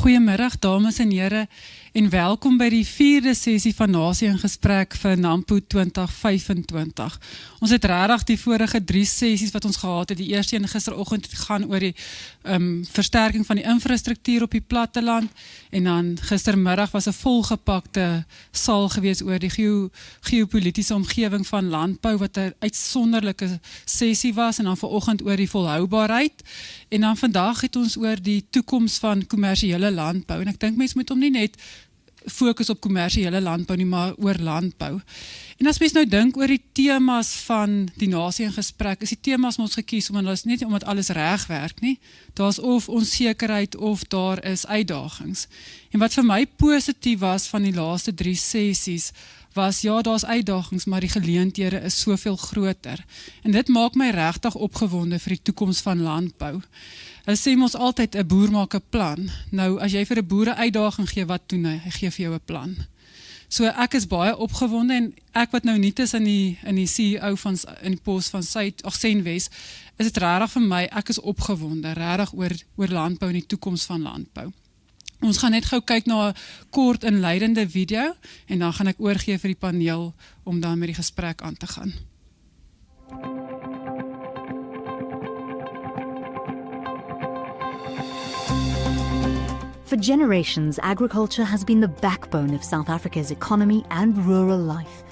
Goeiemiddag dames en here en welkom by die 4de sessie van Nasie in Gesprek vir NAMPO 2025. Ons het regtig die vorige 3 sessies wat ons gehad het, die eerste een gisteroggend het gaan oor die versterking van die infrastruktuur op die platteland en dan gistermiddag was 'n volgepakte saal gewees oor die geopolitiese omgewing van landbou wat 'n uitsonderlike sessie was en dan vanoggend oor die volhoubaarheid en dan vandag het ons oor die toekoms van kommersiële landbou en ek dink mense moet hom nie net fokus op kommersiële landbou nie, maar oor landbou. En as mens nou dink oor die temas van die Nasie in Gesprek, is die temas ons gekies omdat alles reg werk nie. Daar's of onsekerheid of daar is uitdagings. En wat vir my positief was van die laaste 3 sessies, was ja, daar's uitdagings, maar die geleenthede is soveel groter. En dit maak my regtig opgewonde vir die toekoms van landbou. Hulle sê ons altyd 'n boer maak 'n plan. Nou, as jy vir 'n boer 'n uitdaging gee, wat doen hy? Hy gee vir jou 'n plan. So ek is baie opgewonde en ek wat nou nie is in die CEO van in die pos van Senwes, is dit regtig vir my, ek is opgewonde, regtig oor landbou en die toekoms van landbou. Ons gaan net gou kyk na 'n kort inleidende video en dan gaan ek oorgee vir die paneel om dan met die gesprek aan te gaan. For generations, agriculture has been the backbone of South Africa's economy and rural life.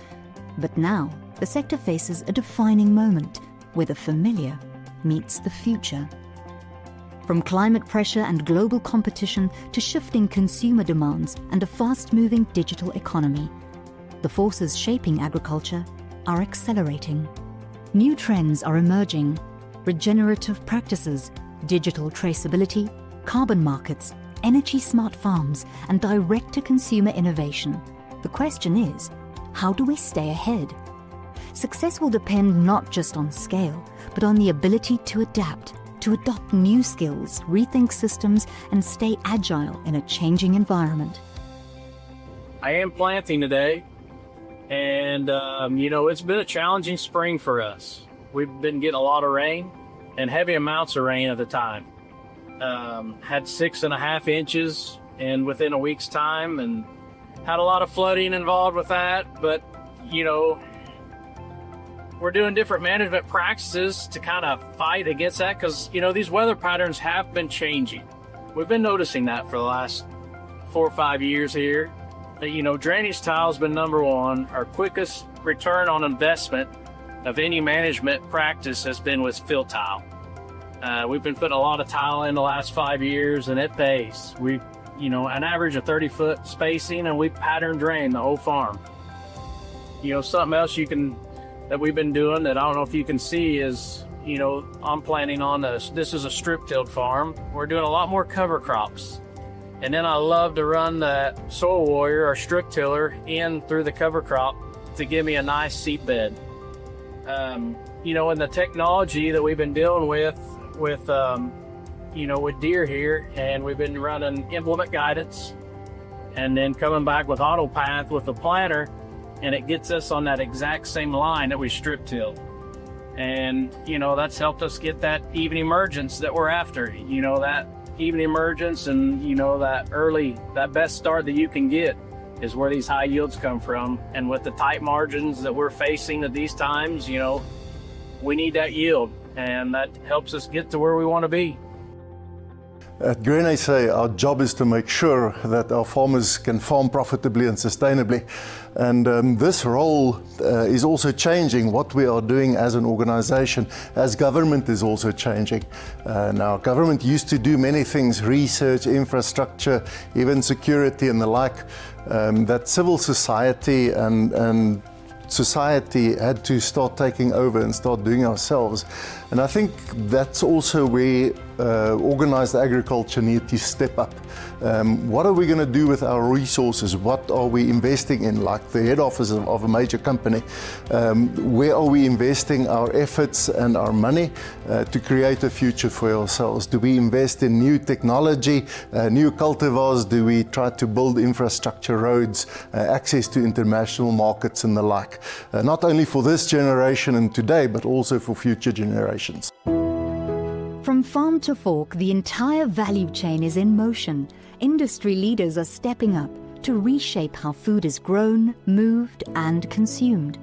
But now, the sector faces a defining moment where the familiar meets the future. From climate pressure and global competition to shifting consumer demands and a fast-moving digital economy, the forces shaping agriculture are accelerating. New trends are emerging: regenerative practices, digital traceability, carbon markets, energy-smart farms, and direct-to-consumer innovation. The question is, how do we stay ahead? Success will depend not just on scale, but on the ability to adapt, to adopt new skills, rethink systems, and stay agile in a changing environment. I am planting today, and it's been a challenging spring for us. We've been getting a lot of rain, and heavy amounts of rain at the time. Had 6.5 inches and within a week's time, and had a lot of flooding involved with that. But, we're doing different management practices to kind of fight against that because, these weather patterns have been changing. We've been noticing that for the last 4 or 5 years here. Drainage tile has been number one. Our quickest return on investment of any management practice has been with fill tile. We've been putting a lot of tile in the last 5 years, and it pays. We, an average of 30-foot spacing, and we pattern drain the whole farm. Something else that we've been doing that I don't know if you can see is, I'm planning on this is a strip-tilled farm. We're doing a lot more cover crops. And then I love to run the Soil Warrior or strip tiller in through the cover crop to give me a nice seed bed. And the technology that we've been dealing with Deere here, and we've been running implement guidance and then coming back with AutoPath with the planter, and it gets us on that exact same line that we strip tilled. And, that's helped us get that even emergence that we're after, that even emergence and, that best start that you can get is where these high yields come from. And with the tight margins that we're facing at these times, we need that yield. And that helps us get to where we want to be. At Grain SA, our job is to make sure that our farmers can farm profitably and sustainably. And this role is also changing what we are doing as an organization, as government is also changing. Now, government used to do many things, research, infrastructure, even security and the like, that civil society and society had to start taking over and start doing ourselves. And I think that's also where organized agriculture needs to step up. What are we going to do with our resources? What are we investing in, like the head office of a major company? Where are we investing our efforts and our money to create a future for ourselves? Do we invest in new technology, new cultivars? Do we try to build infrastructure, roads, access to international markets and the like? Not only for this generation and today, but also for future generations. From farm to fork, the entire value chain is in motion. Industry leaders are stepping up to reshape how food is grown, moved, and consumed.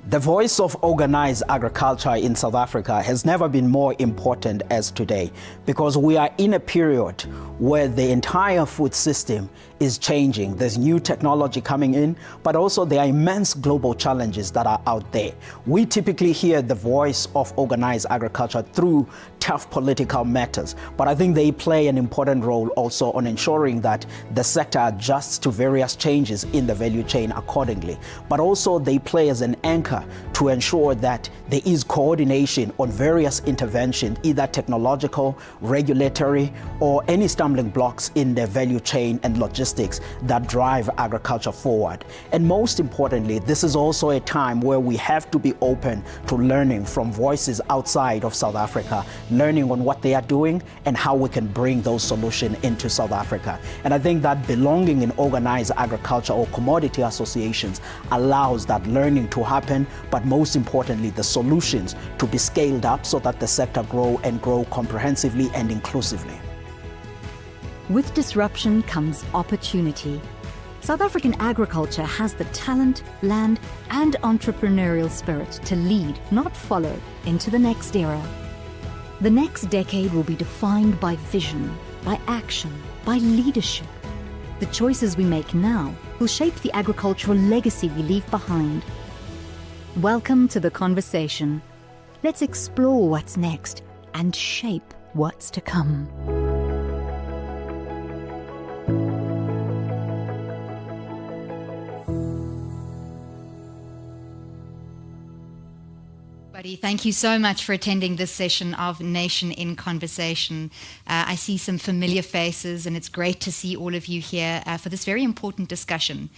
The voice of organized agriculture in South Africa has never been more important as today, because we are in a period where the entire food system is changing. There's new technology coming in, but also there are immense global challenges that are out there. We typically hear the voice of organized agriculture through tough political matters, but I think they play an important role also on ensuring that the sector adjusts to various changes in the value chain accordingly. But also they play as an anchor to ensure that there is coordination on various interventions, either technological, regulatory, or any stumbling blocks in the value chain and logistics that drive agriculture forward. And most importantly, this is also a time where we have to be open to learning from voices outside of South Africa, learning on what they are doing and how we can bring those solutions into South Africa. And I think that belonging in organized agriculture or commodity associations allows that learning to happen, but most importantly, the solutions to be scaled up so that the sector grow comprehensively and inclusively. With disruption comes opportunity. South African agriculture has the talent, land, and entrepreneurial spirit to lead, not follow, into the next era. The next decade will be defined by vision, by action, by leadership. The choices we make now will shape the agricultural legacy we leave behind. Welcome to the conversation. Let's explore what's next and shape what's to come. Thank you so much for attending this session of Nation in Conversation. I see some familiar faces, and it's great to see all of you here for this very important discussion.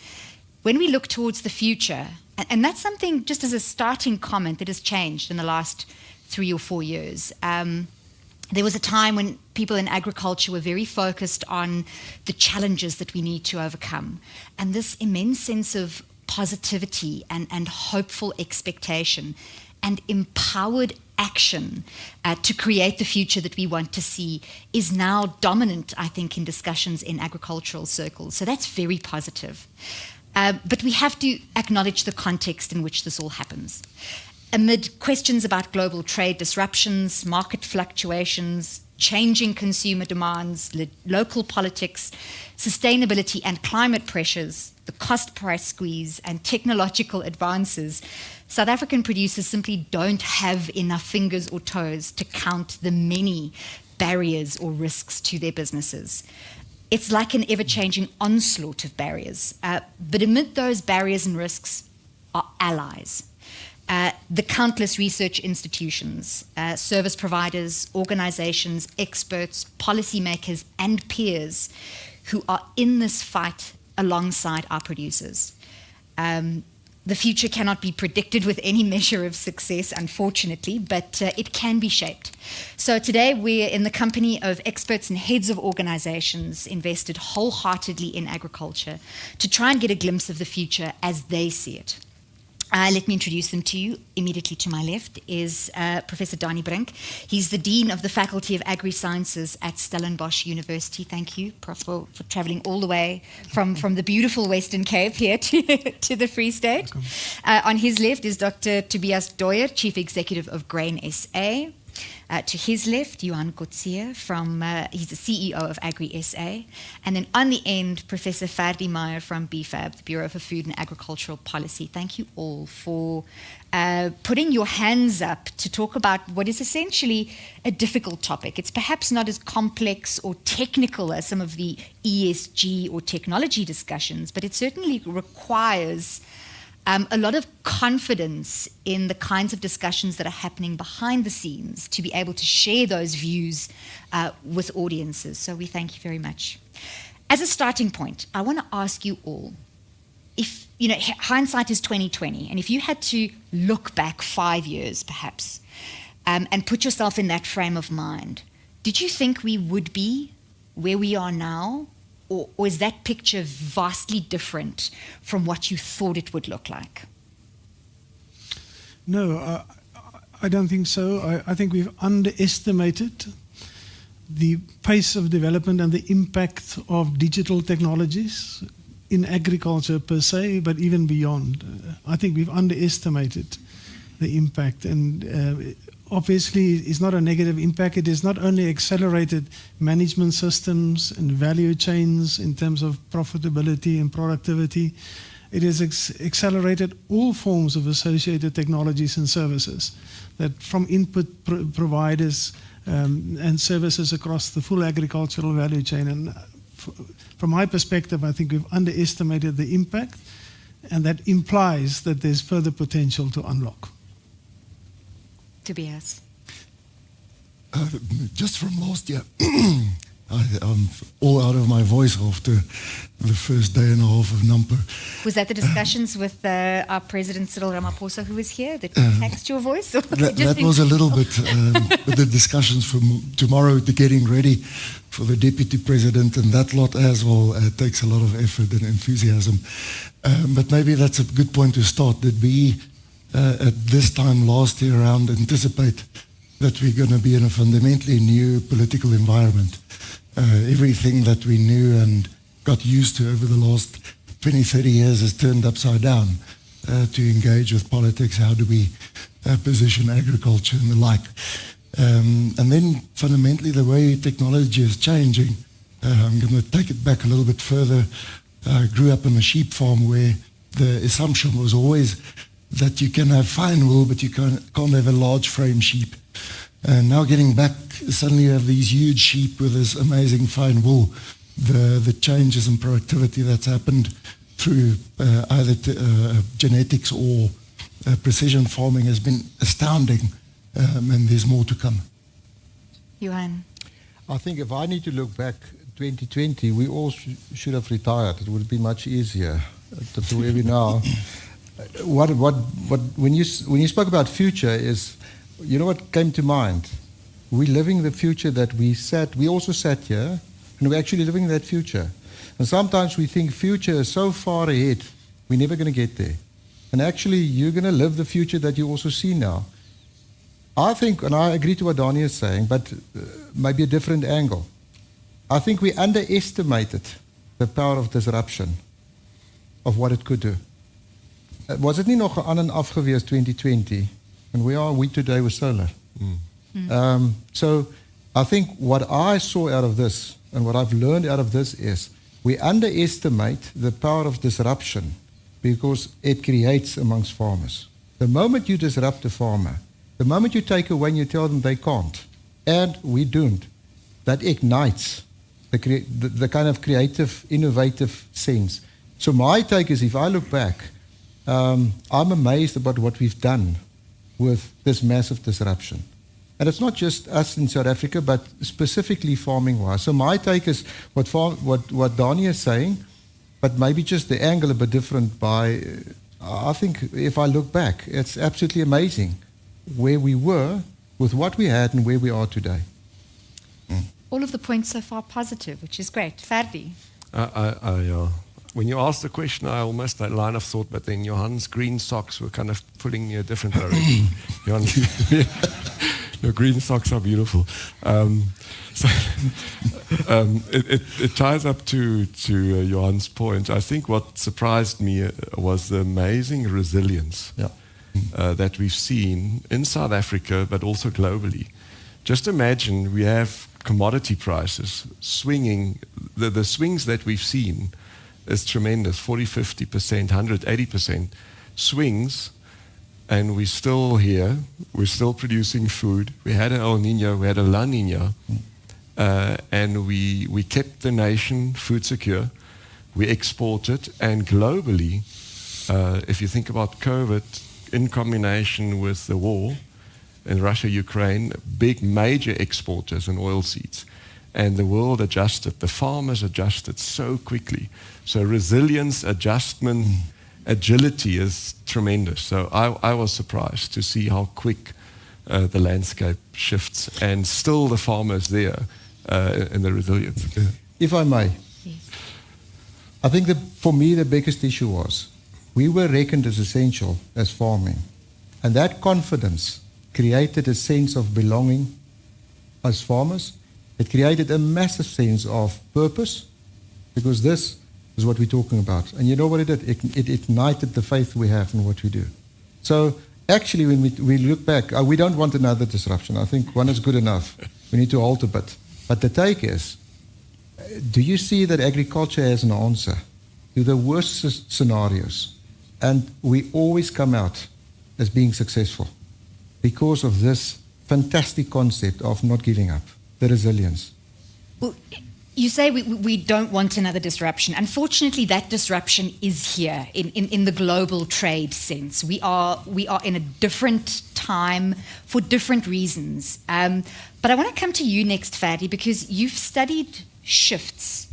When we look towards the future, and that's something, just as a starting comment, that has changed in the last 3 or 4 years. There was a time when people in agriculture were very focused on the challenges that we need to overcome. And this immense sense of positivity and hopeful expectation and empowered action to create the future that we want to see is now dominant, I think, in discussions in agricultural circles. So that's very positive. But we have to acknowledge the context in which this all happens. Amid questions about global trade disruptions, market fluctuations, changing consumer demands, local politics, sustainability and climate pressures, the cost price squeeze, and technological advances, South African producers simply don't have enough fingers or toes to count the many barriers or risks to their businesses. It's like an ever-changing onslaught of barriers. But amid those barriers and risks are allies. The countless research institutions, service providers, organizations, experts, policymakers, and peers who are in this fight alongside our producers. The future cannot be predicted with any measure of success, unfortunately, but it can be shaped. So today we're in the company of experts and heads of organizations invested wholeheartedly in agriculture to try and get a glimpse of the future as they see it. Let me introduce them to you. Immediately to my left is Professor Danie Brink. He's the Dean of the Faculty of Agri-Sciences at Stellenbosch University. Thank you, Prof, for traveling all the way from the beautiful Western Cape here to the Free State. On his left is Dr. Tobias Dooyer, Chief Executive of Grain SA. To his left, Johan Coetzee he's the CEO of Agri SA. And then on the end, Professor Ferdi Meyer from BFAB, the Bureau for Food and Agricultural Policy. Thank you all for putting your hands up to talk about what is essentially a difficult topic. It's perhaps not as complex or technical as some of the ESG or technology discussions, but it certainly requires a lot of confidence in the kinds of discussions that are happening behind the scenes to be able to share those views with audiences. So we thank you very much. As a starting point, I want to ask you all, if, you know, hindsight is 20/20, and if you had to look back 5 years perhaps and put yourself in that frame of mind, did you think we would be where we are now? Or is that picture vastly different from what you thought it would look like? No, I don't think so. I think we've underestimated the pace of development and the impact of digital technologies in agriculture per se, but even beyond. I think we've underestimated the impact, and obviously it's not a negative impact. It has not only accelerated management systems and value chains in terms of profitability and productivity, it has accelerated all forms of associated technologies and services, that from input providers and services across the full agricultural value chain. And from my perspective, I think we've underestimated the impact, and that implies that there's further potential to unlock. Tobias. Just from last year, I'm all out of my voice after the first day and a half of NAMPO. Was that the discussions with our President Cyril Ramaphosa, who was here, that taxed your voice? That was a little bit with the discussions for tomorrow, to getting ready for the Deputy President, and that lot as well takes a lot of effort and enthusiasm. But maybe that's a good point to start. Did we, at this time last year around, anticipate that we're going to be in a fundamentally new political environment? Everything that we knew and got used to over the last 20, 30 years has turned upside down to engage with politics. How do we position agriculture and the like? And then fundamentally the way technology is changing, I'm going to take it back a little bit further. I grew up on a sheep farm where the assumption was always that you can have fine wool, but you can't have a large frame sheep. And now getting back, suddenly you have these huge sheep with this amazing fine wool. The changes in productivity that's happened through either genetics or precision farming has been astounding, and there's more to come. Johan. I think if I need to look back 2020, we all should have retired. It would have been much easier to where we now. When you spoke about future is, you know what came to mind? We're living the future that we also sat here, and we're actually living that future. And sometimes we think future is so far ahead, we're never going to get there. And actually, you're going to live the future that you also see now. I think, and I agree to what Donnie is saying, but maybe a different angle. I think we underestimated the power of disruption, of what it could do. Was it nie nog aan en af gewees 2020? And we today with solar. So I think what I saw out of this and what I've learned out of this is we underestimate the power of disruption because it creates amongst farmers. The moment you disrupt a farmer, the moment you take away and you tell them they can't, and we don't, that ignites the kind of creative, innovative sense. So my take is, if I look back, I'm amazed about what we've done with this massive disruption. And it's not just us in South Africa, but specifically farming-wise. So my take is what Donnie is saying, but maybe just the angle a bit different I think if I look back, it's absolutely amazing where we were with what we had and where we are today. All of the points so far positive, which is great. Ferdi. When you asked the question, I almost had a line of thought, but then Johan's green socks were kind of pulling me a different direction. Your green socks are beautiful. It ties up to Johan's point. I think what surprised me was the amazing resilience that we've seen in South Africa, but also globally. Just imagine we have commodity prices swinging, the swings that we've seen is tremendous, 40, 50%, 180% swings, and we're still here, we're still producing food. We had an El Niño, we had a La Niña, and we kept the nation food secure, we exported, and globally, if you think about COVID, in combination with the war in Russia, Ukraine, big major exporters in oilseeds, and the world adjusted, the farmers adjusted so quickly. So resilience, adjustment, agility is tremendous. So I was surprised to see how quick the landscape shifts, and still the farmers there in the resilience. If I may, Yes. I think that for me the biggest issue was we were reckoned as essential as farming, and that confidence created a sense of belonging as farmers. It created a massive sense of purpose, because this is what we're talking about. And you know what it did? It ignited the faith we have in what we do. So actually, when we look back, we don't want another disruption. I think one is good enough. We need to halt a bit. But the take is, do you see that agriculture has an answer to the worst scenarios? And we always come out as being successful because of this fantastic concept of not giving up, the resilience. Well, you say we don't want another disruption. Unfortunately, that disruption is here in the global trade sense. We are in a different time for different reasons. But I want to come to you next, Fadi, because you've studied shifts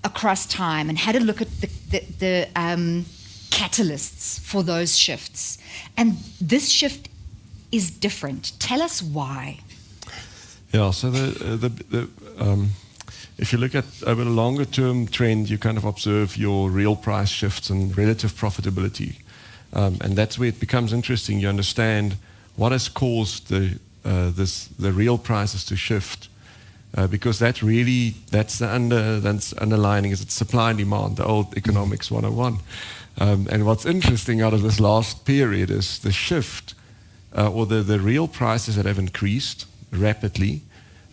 across time and had a look at the catalysts for those shifts. And this shift is different. Tell us why. Yeah, so if you look at over the longer term trend, you kind of observe your real price shifts and relative profitability. And that's where it becomes interesting. You understand what has caused the real prices to shift. Because that's underlining is it's supply and demand, the old economics 101. And what's interesting out of this last period is the shift or the real prices that have increased rapidly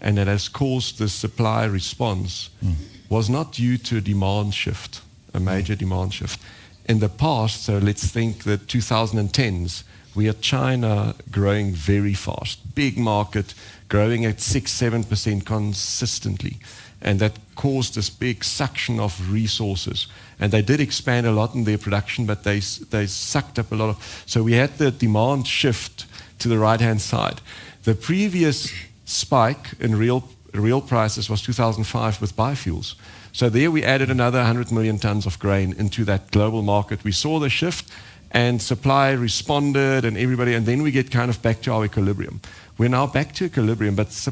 and that has caused the supply response was not due to a demand shift, a major demand shift. In the past, so let's think the 2010s, we had China growing very fast, big market, growing at 6-7% consistently. And that caused this big suction of resources. And they did expand a lot in their production, but they sucked up a lot of... So we had the demand shift to the right-hand side. The previous spike in real prices was 2005 with biofuels. So there we added another 100 million tons of grain into that global market. We saw the shift and supply responded and everybody, and then we get kind of back to our equilibrium. We're now back to equilibrium, but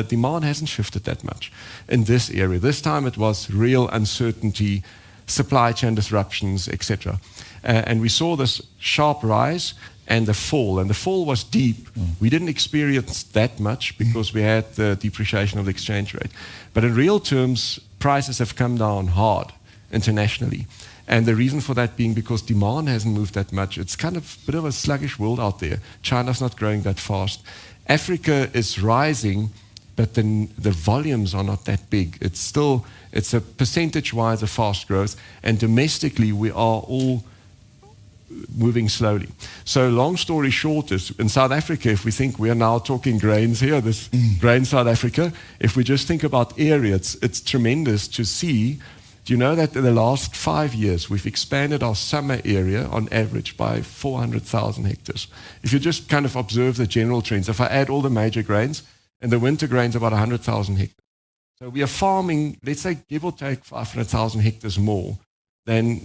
demand hasn't shifted that much in this area. This time it was real uncertainty, supply chain disruptions, etc. And we saw this sharp rise and the fall was deep. We didn't experience that much because we had the depreciation of the exchange rate. But in real terms, prices have come down hard internationally. And the reason for that being because demand hasn't moved that much. It's kind of a bit of a sluggish world out there. China's not growing that fast. Africa is rising, but then the volumes are not that big. It's a percentage-wise a fast growth, and domestically we are all moving slowly. So long story short is, in South Africa, if we think we are now talking grains here, this grain South Africa, if we just think about area, it's tremendous to see. Do you know that in the last 5 years, we've expanded our summer area on average by 400,000 hectares? If you just kind of observe the general trends, if I add all the major grains, and the winter grains about 100,000 hectares. So we are farming, let's say, give or take 500,000 hectares more than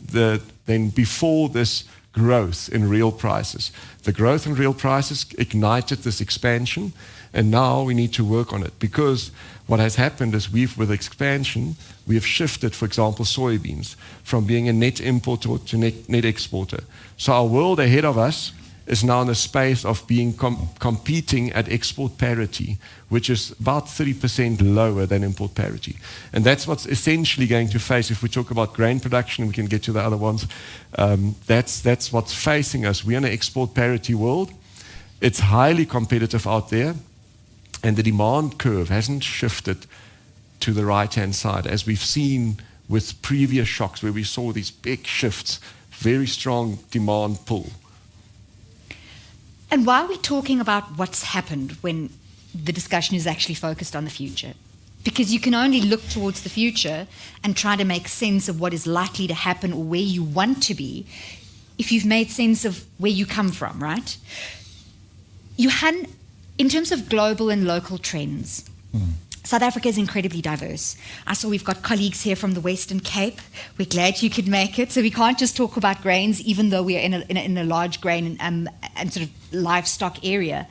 before this growth in real prices. The growth in real prices ignited this expansion, and now we need to work on it, because what has happened is with expansion, we have shifted, for example, soybeans from being a net importer to net exporter. So our world ahead of us is now in the space of being competing at export parity, which is about 30% lower than import parity. And that's what's essentially going to face, if we talk about grain production, we can get to the other ones, that's what's facing us. We're in an export parity world. It's highly competitive out there, and the demand curve hasn't shifted to the right-hand side, as we've seen with previous shocks where we saw these big shifts, very strong demand pull. And why are we talking about what's happened when the discussion is actually focused on the future? Because you can only look towards the future and try to make sense of what is likely to happen or where you want to be if you've made sense of where you come from, right? Johan, in terms of global and local trends, South Africa is incredibly diverse. I saw we've got colleagues here from the Western Cape. We're glad you could make it. So we can't just talk about grains, even though we are in a large grain and sort of livestock area.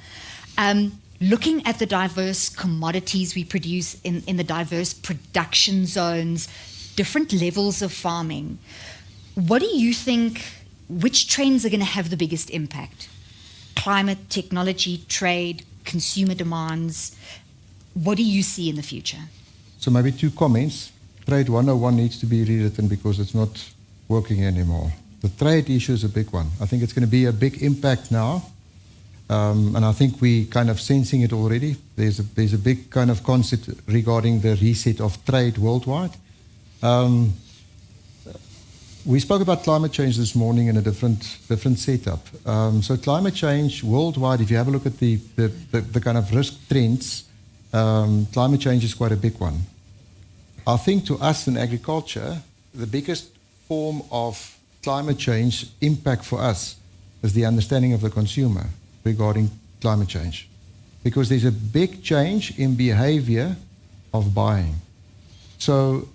Looking at the diverse commodities we produce in the diverse production zones, different levels of farming, what do you think, which trends are going to have the biggest impact? climate, technology, trade, consumer demands. What do you see in the future? So maybe 2 comments. Trade 101 needs to be rewritten because it's not working anymore. The trade issue is a big one. I think it's going to be a big impact now. And I think we kind of sensing it already. There's a big kind of concept regarding the reset of trade worldwide. We spoke about climate change this morning in a different setup. So climate change worldwide, if you have a look at the kind of risk trends, climate change is quite a big one. I think to us in agriculture, the biggest form of climate change impact for us is the understanding of the consumer regarding climate change. Because there's a big change in behavior of buying. So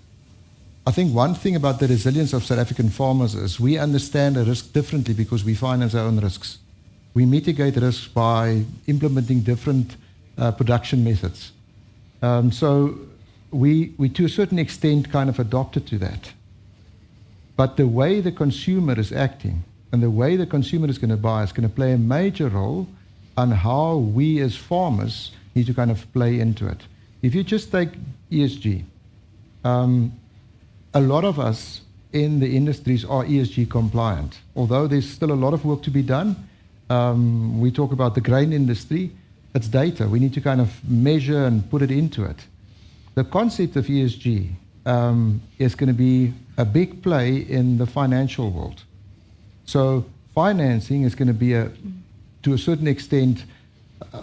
I think one thing about the resilience of South African farmers is we understand the risk differently because we finance our own risks. We mitigate risks by implementing different production methods. So we to a certain extent kind of adopted to that. But the way the consumer is acting and the way the consumer is going to buy is going to play a major role on how we as farmers need to kind of play into it. If you just take ESG, a lot of us in the industries are ESG compliant. Although there's still a lot of work to be done, we talk about the grain industry, it's data. We need to kind of measure and put it into it. The concept of ESG is going to be a big play in the financial world. So financing is going to be to a certain extent,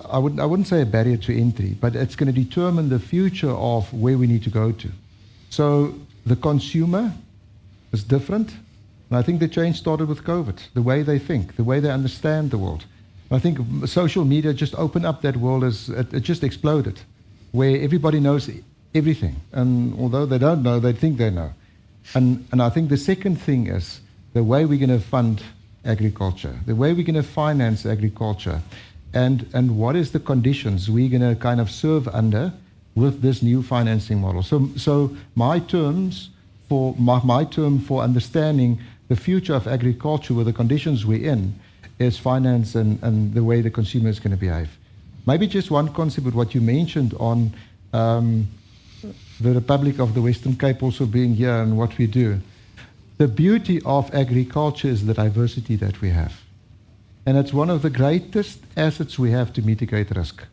I wouldn't say a barrier to entry, but it's going to determine the future of where we need to go to. So the consumer is different. And I think the change started with COVID, the way they think, the way they understand the world. I think social media just opened up that world, it just exploded, where everybody knows everything. And although they don't know, they think they know. And I think the second thing is the way we're going to fund agriculture, the way we're going to finance agriculture, and what is the conditions we're going to kind of serve under with this new financing model. So my term for understanding the future of agriculture with the conditions we're in is finance and the way the consumer is going to behave. Maybe just one concept with what you mentioned on the Republic of the Western Cape also being here and what we do. The beauty of agriculture is the diversity that we have. And it's one of the greatest assets we have to mitigate risk.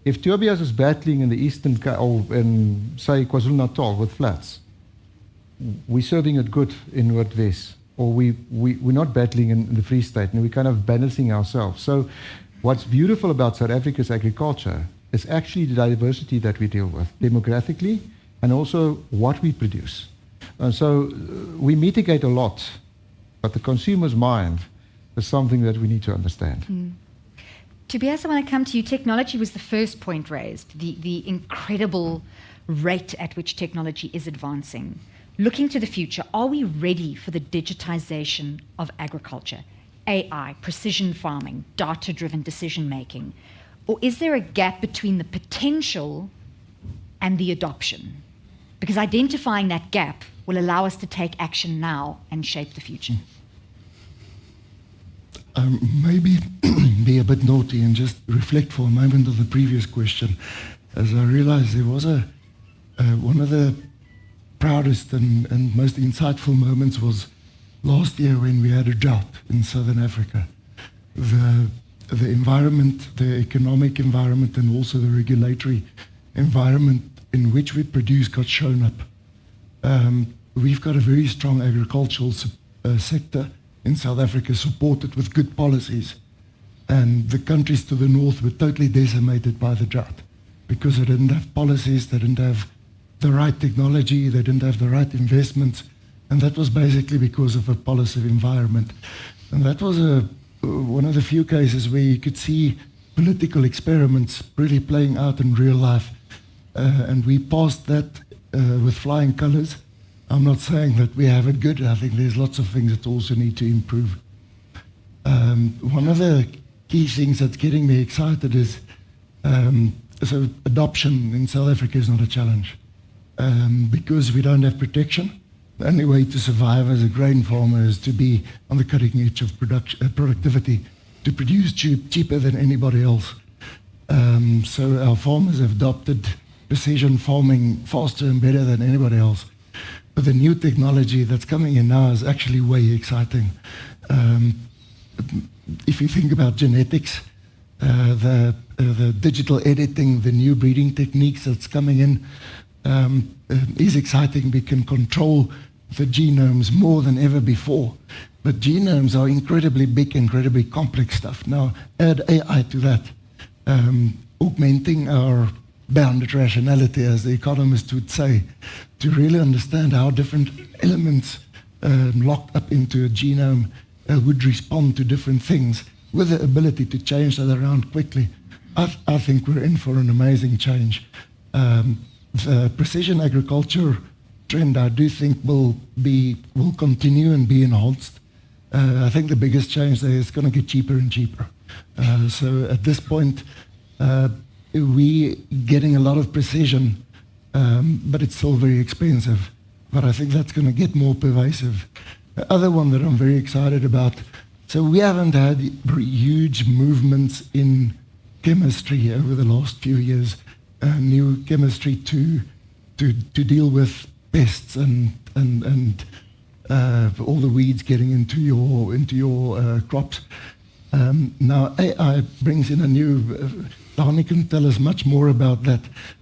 If Tobias is battling in the Eastern Cape, or in, say, KwaZulu-Natal with floods, we're serving it good in Noordwes, or we're not battling in the Free State, and we're kind of balancing ourselves. So what's beautiful about South Africa's agriculture is actually the diversity that we deal with, demographically, and also what we produce. And so we mitigate a lot, but the consumer's mind is something that we need to understand. Tobias, I want to come to you. Technology was the first point raised, the incredible rate at which technology is advancing. Looking to the future, are we ready for the digitization of agriculture? AI, precision farming, data-driven decision-making? Or is there a gap between the potential and the adoption? Because identifying that gap will allow us to take action now and shape the future. Maybe be a bit naughty and just reflect for a moment on the previous question. As I realized there was one of the proudest and most insightful moments was last year when we had a drought in Southern Africa. The environment, the economic environment, and also the regulatory environment in which we produce got shown up. We've got a very strong agricultural sector in South Africa, supported with good policies. And the countries to the north were totally decimated by the drought because they didn't have policies, they didn't have the right technology, they didn't have the right investments. And that was basically because of a policy environment. And that was one of the few cases where you could see political experiments really playing out in real life. And we passed that with flying colors. I'm not saying that we have it good. I think there's lots of things that also need to improve. One of the key things that's getting me excited is so adoption in South Africa is not a challenge because we don't have protection. The only way to survive as a grain farmer is to be on the cutting edge of productivity. to produce cheaper than anybody else. So our farmers have adopted precision farming faster and better than anybody else. But the new technology that's coming in now is actually way exciting. If you think about genetics, the digital editing, the new breeding techniques that's coming in is exciting. We can control the genomes more than ever before. But genomes are incredibly big, incredibly complex stuff. Now, add AI to that, augmenting our bounded rationality, as the economists would say, to really understand how different elements locked up into a genome would respond to different things with the ability to change that around quickly. I think we're in for an amazing change. The precision agriculture trend, I do think, will continue and be enhanced. I think the biggest change there is going to get cheaper and cheaper. So at this point, we're getting a lot of precision, but it's still very expensive. But I think that's going to get more pervasive. The other one that I'm very excited about, so we haven't had huge movements in chemistry over the last few years, new chemistry to deal with pests and all the weeds getting into your crops. Now AI brings in a new, Dani can tell us much more about that,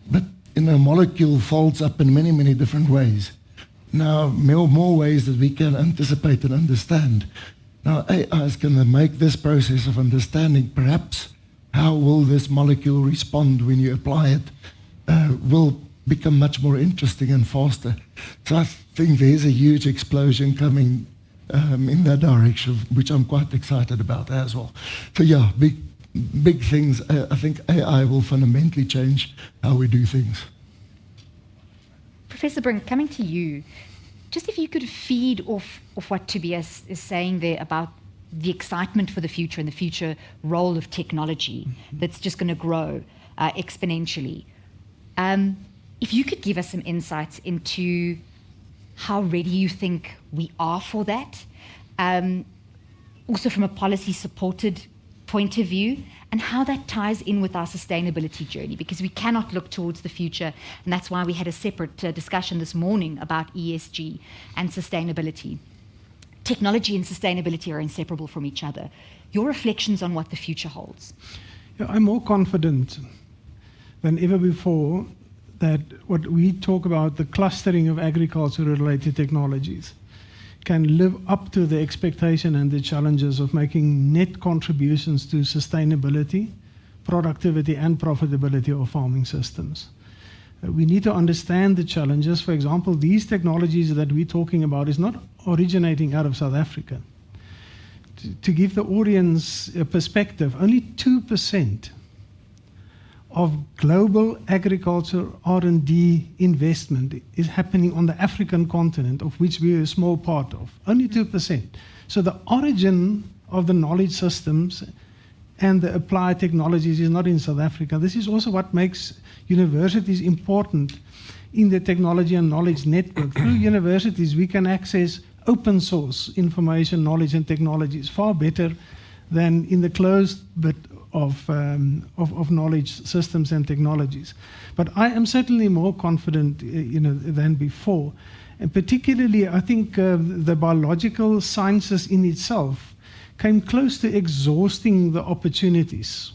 but a molecule folds up in many, many different ways. Now, more ways that we can anticipate and understand. Now, AI is going to make this process of understanding perhaps how will this molecule respond when you apply it will become much more interesting and faster. So I think there's a huge explosion coming in that direction, which I'm quite excited about as well. So yeah, big things. I think AI will fundamentally change how we do things. Professor Brink, coming to you, just if you could feed off what Tobias is saying there about the excitement for the future and the future role of technology that's just going to grow exponentially. If you could give us some insights into how ready you think we are for that, also from a policy-supported point of view, and how that ties in with our sustainability journey, because we cannot look towards the future, and that's why we had a separate discussion this morning about ESG and sustainability. Technology and sustainability are inseparable from each other. Your reflections on what the future holds? Yeah, I'm more confident than ever before that what we talk about, the clustering of agriculture-related technologies, can live up to the expectation and the challenges of making net contributions to sustainability, productivity, and profitability of farming systems. We need to understand the challenges. For example, these technologies that we're talking about is not originating out of South Africa. To give the audience a perspective, only 2% of global agriculture R&D investment is happening on the African continent, of which we are a small part of. Only 2%. So the origin of the knowledge systems and the applied technologies is not in South Africa. This is also what makes universities important in the technology and knowledge network. Through universities, we can access open source information, knowledge, and technologies far better than in the closed bit of knowledge systems and technologies. But I am certainly more confident than before. And particularly, I think the biological sciences in itself came close to exhausting the opportunities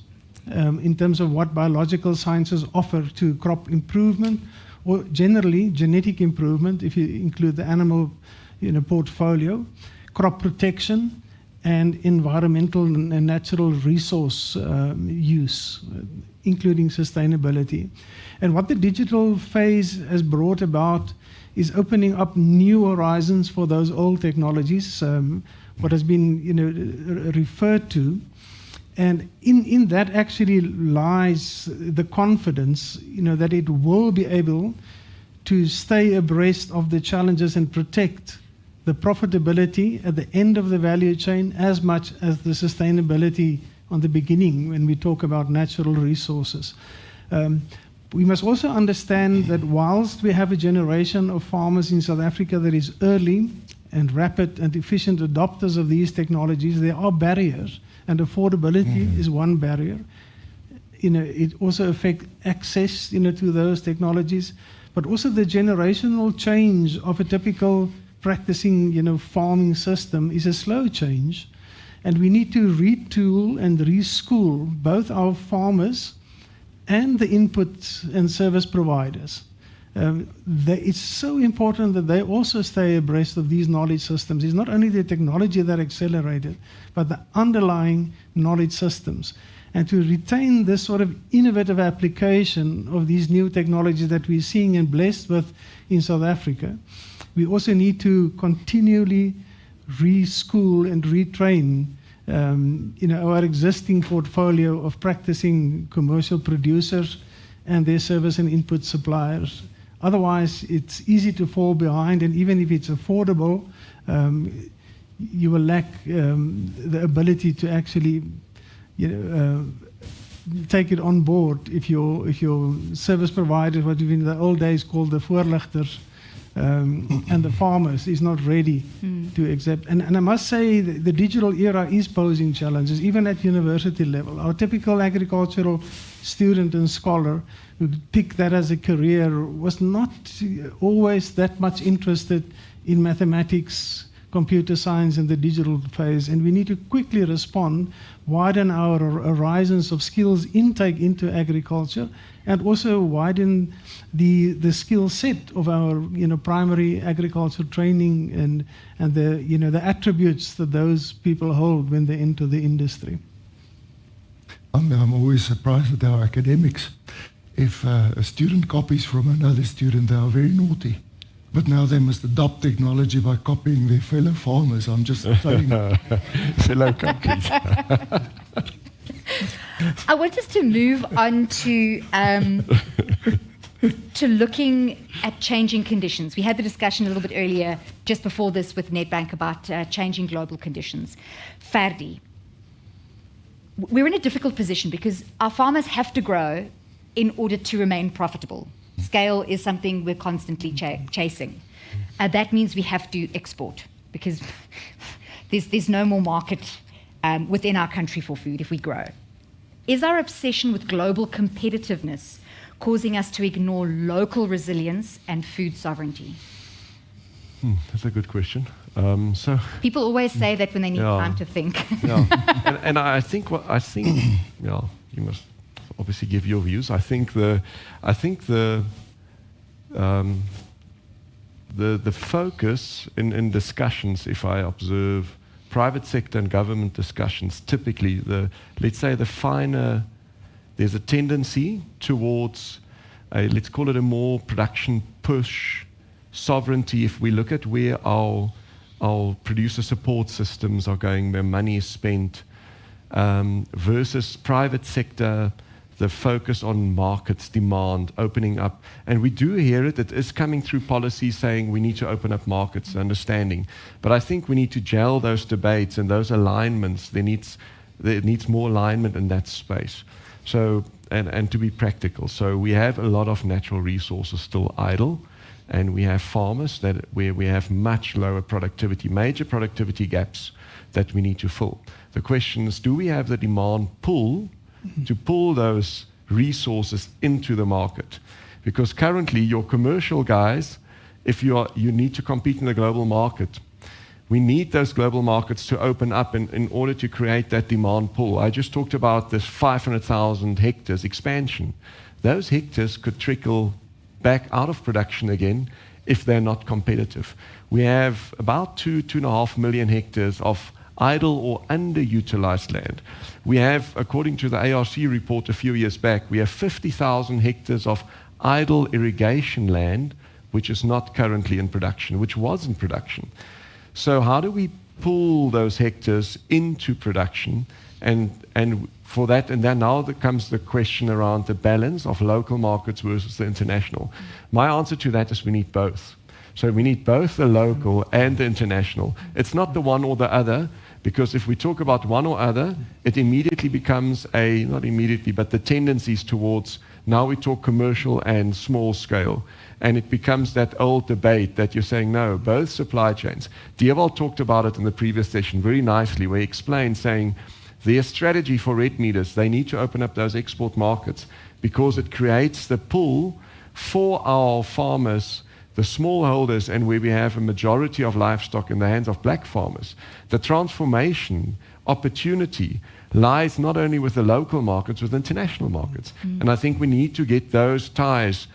in terms of what biological sciences offer to crop improvement, or generally genetic improvement, if you include the animal portfolio, crop protection, and environmental and natural resource use, including sustainability. And what the digital phase has brought about is opening up new horizons for those old technologies, what has been referred to. And in that actually lies the confidence that it will be able to stay abreast of the challenges and protect the profitability at the end of the value chain as much as the sustainability on the beginning when we talk about natural resources. We must also understand that whilst we have a generation of farmers in South Africa that is early and rapid and efficient adopters of these technologies, there are barriers and affordability is one barrier. It also affects access, to those technologies, but also the generational change of a typical practicing, farming system is a slow change, and we need to retool and reschool both our farmers and the input and service providers. It's so important that they also stay abreast of these knowledge systems. It's not only the technology that accelerated, but the underlying knowledge systems. And to retain this sort of innovative application of these new technologies that we're seeing and blessed with in South Africa, we also need to continually reschool and retrain our existing portfolio of practicing commercial producers and their service and input suppliers. Otherwise, it's easy to fall behind, and even if it's affordable, you will lack the ability to actually take it on board if your service provider, what we in the old days called the voorligters, and the farmers is not ready to accept. And I must say the digital era is posing challenges, even at university level. Our typical agricultural student and scholar who picked that as a career was not always that much interested in mathematics, computer science, and the digital phase. And we need to quickly respond, widen our horizons of skills intake into agriculture, and also widen the skill set of our primary agriculture training and the attributes that those people hold when they enter the industry. I'm always surprised at our academics. If a student copies from another student, they are very naughty. But now they must adopt technology by copying their fellow farmers. I'm just saying. Fellow countries. I want us to move on to looking at changing conditions. We had the discussion a little bit earlier, just before this, with Nedbank about changing global conditions. Ferdi, we're in a difficult position because our farmers have to grow in order to remain profitable. Scale is something we're constantly chasing. That means we have to export because there's no more market within our country for food if we grow. Is our obsession with global competitiveness causing us to ignore local resilience and food sovereignty? That's a good question. People always say that when they need time to think. and I think you must obviously give your views. I think the focus in discussions, if I observe private sector and government discussions, typically let's say the finer, there's a tendency towards let's call it a more production push sovereignty. If we look at where our producer support systems are going, where money is spent, versus private sector, the focus on markets, demand, opening up. And we do hear it is coming through policy saying we need to open up markets, understanding. But I think we need to gel those debates and those alignments. There needs more alignment in that space. So, and to be practical. So we have a lot of natural resources still idle, and we have farmers where we have much lower productivity, major productivity gaps that we need to fill. The question is, do we have the demand pull to pull those resources into the market? Because currently your commercial guys, if you need to compete in the global market, we need those global markets to open up in order to create that demand pull. I just talked about this 500,000 hectares expansion. Those hectares could trickle back out of production again if they're not competitive. We have about 2.5 million hectares of idle or underutilized land. We have, according to the ARC report a few years back, we have 50,000 hectares of idle irrigation land, which is not currently in production, which was in production. So how do we pull those hectares into production? And for that, and then now there comes the question around the balance of local markets versus the international. My answer to that is we need both. So we need both the local and the international. It's not the one or the other, because if we talk about one or other, it immediately becomes not immediately, but the tendencies towards, now we talk commercial and small scale. And it becomes that old debate that you're saying, no, both supply chains. Dieval talked about it in the previous session very nicely, where he explained saying, their strategy for red meat is they need to open up those export markets because it creates the pull for our farmers, the smallholders, and where we have a majority of livestock in the hands of black farmers. The transformation opportunity lies not only with the local markets, with international markets. And I think we need to get those ties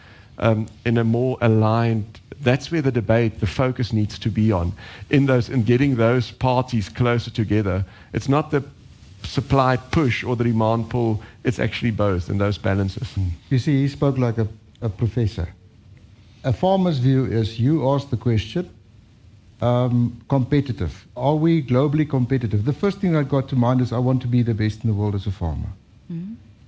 in a more aligned. That's where the debate, the focus needs to be on, in getting those parties closer together. It's not the supply push or the demand pull, it's actually both in those balances. You see, he spoke like a professor. A farmer's view is you ask the question, competitive. Are we globally competitive? The first thing that got to mind is I want to be the best in the world as a farmer.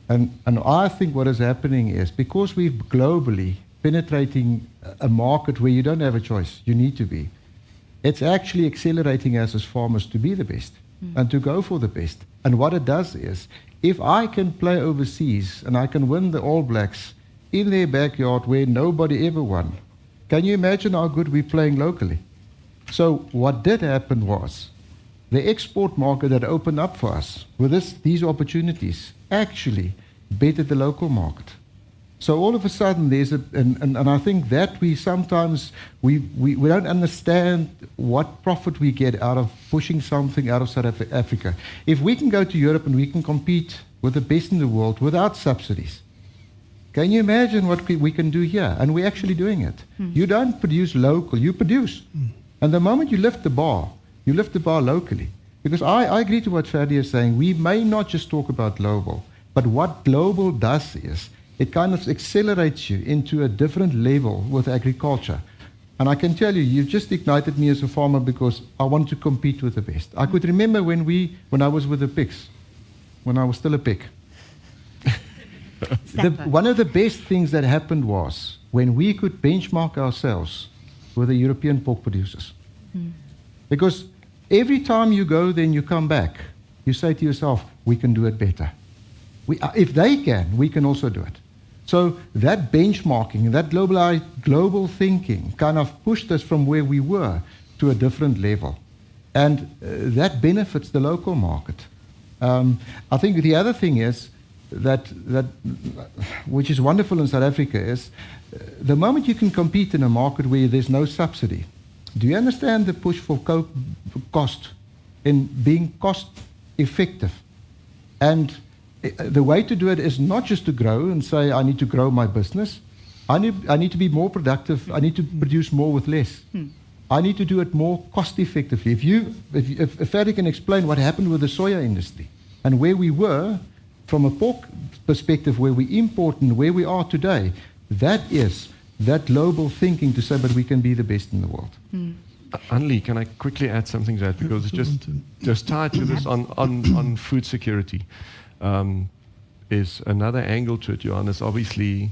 And I think what is happening is because we're globally penetrating a market where you don't have a choice, you need to be. It's actually accelerating us as farmers to be the best and to go for the best. And what it does is, if I can play overseas and I can win the All Blacks in their backyard where nobody ever won, can you imagine how good we're playing locally? So what did happen was the export market that opened up for us with these opportunities actually bettered the local market. So all of a sudden there's and I think that we sometimes, we don't understand what profit we get out of pushing something out of South Africa. If we can go to Europe and we can compete with the best in the world without subsidies, can you imagine what we can do here? And we're actually doing it. You don't produce local, you produce. And the moment you lift the bar locally. Because I agree to what Ferdi is saying. We may not just talk about global, but what global does is it kind of accelerates you into a different level with agriculture. And I can tell you, you've just ignited me as a farmer because I want to compete with the best. I could remember when I was with the pigs, when I was still a pig. One of the best things that happened was when we could benchmark ourselves with the European pork producers. Because every time you go there and you come back, you say to yourself, we can do it better. If they can, we can also do it. So that benchmarking, that global thinking kind of pushed us from where we were to a different level. And that benefits the local market. I think the other thing is that which is wonderful in South Africa is the moment you can compete in a market where there's no subsidy. Do you understand the push for cost in being cost effective? And the way to do it is not just to grow and say, I need to grow my business. I need to be more productive. I need to produce more with less. I need to do it more cost effectively. If Ferdi can explain what happened with the soya industry and where we were from a pork perspective, where we import and where we are today, that is that global thinking to say, but we can be the best in the world. Annelie, can I quickly add something to that? Because it's just tied to this on food security. Is another angle to it, Johannes. Obviously,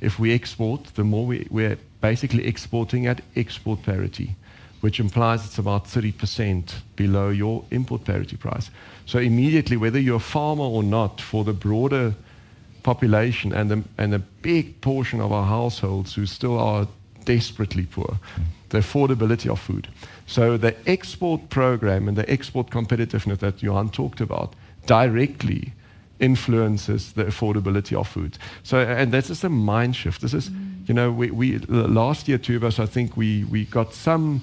if we export, the more we're basically exporting at export parity, which implies it's about 30% below your import parity price. So immediately, whether you're a farmer or not, for the broader population and a big portion of our households who still are desperately poor, the affordability of food. So the export program and the export competitiveness that Johan talked about directly influences the affordability of food. So, and that's just a mind shift. This is, we last year, two of us, I think we got some